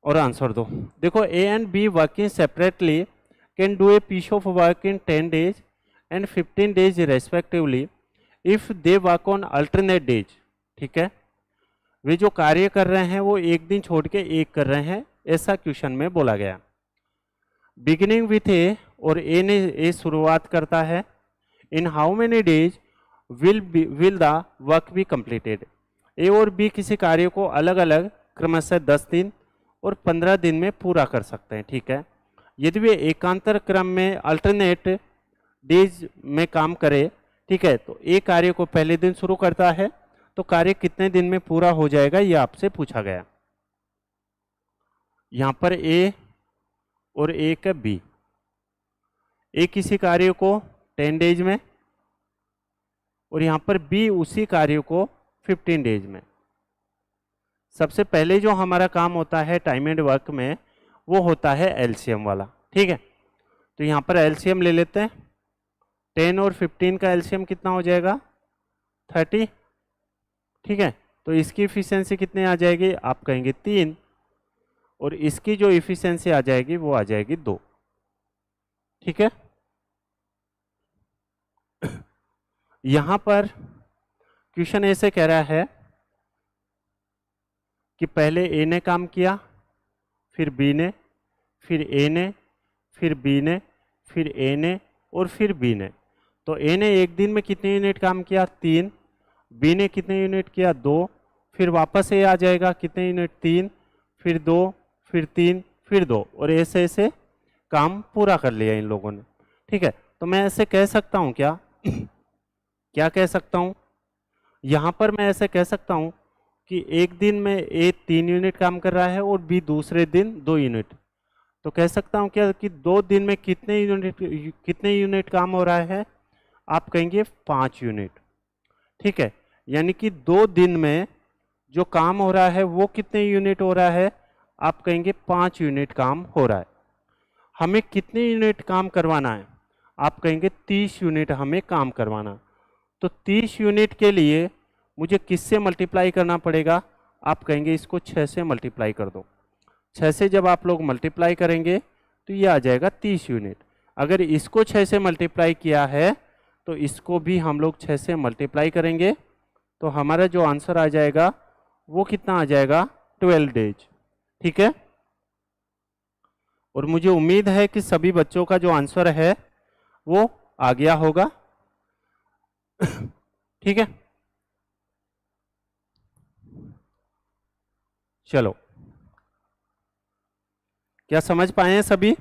और आंसर दो। देखो A and B working separately can do a piece of work in 10 days and 15 days respectively if they work on alternate days, ठीक है। वे जो कार्य कर रहे हैं वो एक दिन छोड़ के एक कर रहे हैं, ऐसा क्वेश्चन में बोला गया। बिगिनिंग विथ ए, और ए ने ए शुरुआत करता है, in how many days will the work be completed. A और बी किसी कार्य को अलग अलग क्रमशः 10 दिन और 15 दिन में पूरा कर सकते हैं, ठीक है। यदि वे एकांतर क्रम में अल्टरनेट डेज में काम करे, ठीक है, तो ए कार्य को पहले दिन शुरू करता है तो कार्य कितने दिन में पूरा हो जाएगा ये आपसे पूछा गया। यहाँ पर ए और एक है बी, ए किसी कार्य को 10 days में और यहाँ पर बी उसी कार्य को 15 days में। सबसे पहले जो हमारा काम होता है टाइम एंड वर्क में वो होता है एलसीएम वाला, ठीक है। तो यहाँ पर एलसीएम ले लेते हैं, 10 और 15 का एलसीएम कितना हो जाएगा 30, ठीक है। तो इसकी इफिशियंसी कितनी आ जाएगी, आप कहेंगे 3, और इसकी जो इफिशियंसी आ जाएगी वो आ जाएगी 2, ठीक है। यहां पर क्वेश्चन ऐसे कह रहा है कि पहले ए ने काम किया, फिर बी ने, फिर ए ने, फिर बी ने, फिर ए ने और फिर बी ने। तो ए ने एक दिन में कितने यूनिट काम किया 3, बी ने कितने यूनिट किया 2, फिर वापस ए आ जाएगा कितने यूनिट 3, फिर 2, फिर 3, फिर 2, और ऐसे ऐसे काम पूरा कर लिया इन लोगों ने, ठीक है। तो मैं ऐसे कह सकता हूं क्या क्या कह सकता हूं, यहां पर मैं ऐसे कह सकता हूं कि एक दिन में ए 3 यूनिट काम कर रहा है और बी दूसरे दिन 2 यूनिट। तो कह सकता हूं क्या कि 2 दिन में कितने यूनिट काम हो रहा है, आप कहेंगे 5 यूनिट, ठीक है। यानी कि 2 दिन में जो काम हो रहा है वो कितने यूनिट हो रहा है, आप कहेंगे 5 यूनिट काम हो रहा है। हमें कितने यूनिट काम करवाना है, आप कहेंगे 30 यूनिट हमें काम करवाना। तो 30 यूनिट के लिए मुझे किससे मल्टीप्लाई करना पड़ेगा, आप कहेंगे इसको 6 से मल्टीप्लाई कर दो। 6 से जब आप लोग मल्टीप्लाई करेंगे तो ये आ जाएगा 30 यूनिट। अगर इसको 6 से मल्टीप्लाई किया है तो इसको भी हम लोग 6 से मल्टीप्लाई करेंगे तो हमारा जो आंसर आ जाएगा वो कितना आ जाएगा, 12 डेज। ठीक है, और मुझे उम्मीद है कि सभी बच्चों का जो आंसर है वो आ गया होगा। ठीक है, चलो, क्या समझ पाए हैं सभी?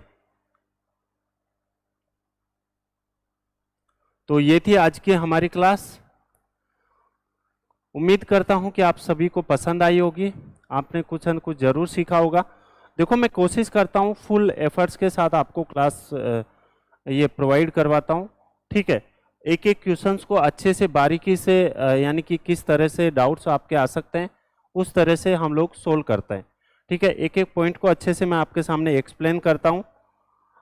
तो ये थी आज की हमारी क्लास। उम्मीद करता हूं कि आप सभी को पसंद आई होगी, आपने कुछ न कुछ जरूर सीखा होगा। देखो, मैं कोशिश करता हूं फुल एफर्ट्स के साथ आपको क्लास ये प्रोवाइड करवाता हूं। ठीक है, एक एक क्वेश्चंस को अच्छे से बारीकी से यानी कि किस तरह से डाउट्स आपके आ सकते हैं उस तरह से हम लोग सोल्व करते हैं। ठीक है, एक एक पॉइंट को अच्छे से मैं आपके सामने एक्सप्लेन करता हूं।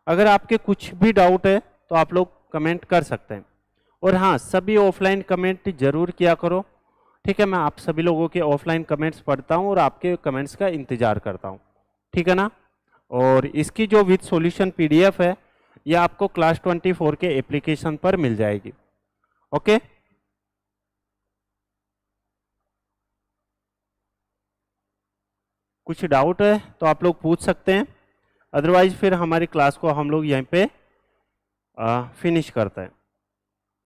अगर आपके कुछ भी डाउट है तो आप लोग कमेंट कर सकते हैं। और हाँ, सभी ऑफलाइन कमेंट जरूर किया करो। ठीक है, मैं आप सभी लोगों के ऑफलाइन कमेंट्स पढ़ता हूँ और आपके कमेंट्स का इंतजार करता हूँ। ठीक है ना? और इसकी जो विद सॉल्यूशन पीडीएफ है ये आपको क्लास 24 के एप्लीकेशन पर मिल जाएगी। ओके, कुछ डाउट है तो आप लोग पूछ सकते हैं, अदरवाइज फिर हमारी क्लास को हम लोग यहीं पे फिनिश करते हैं।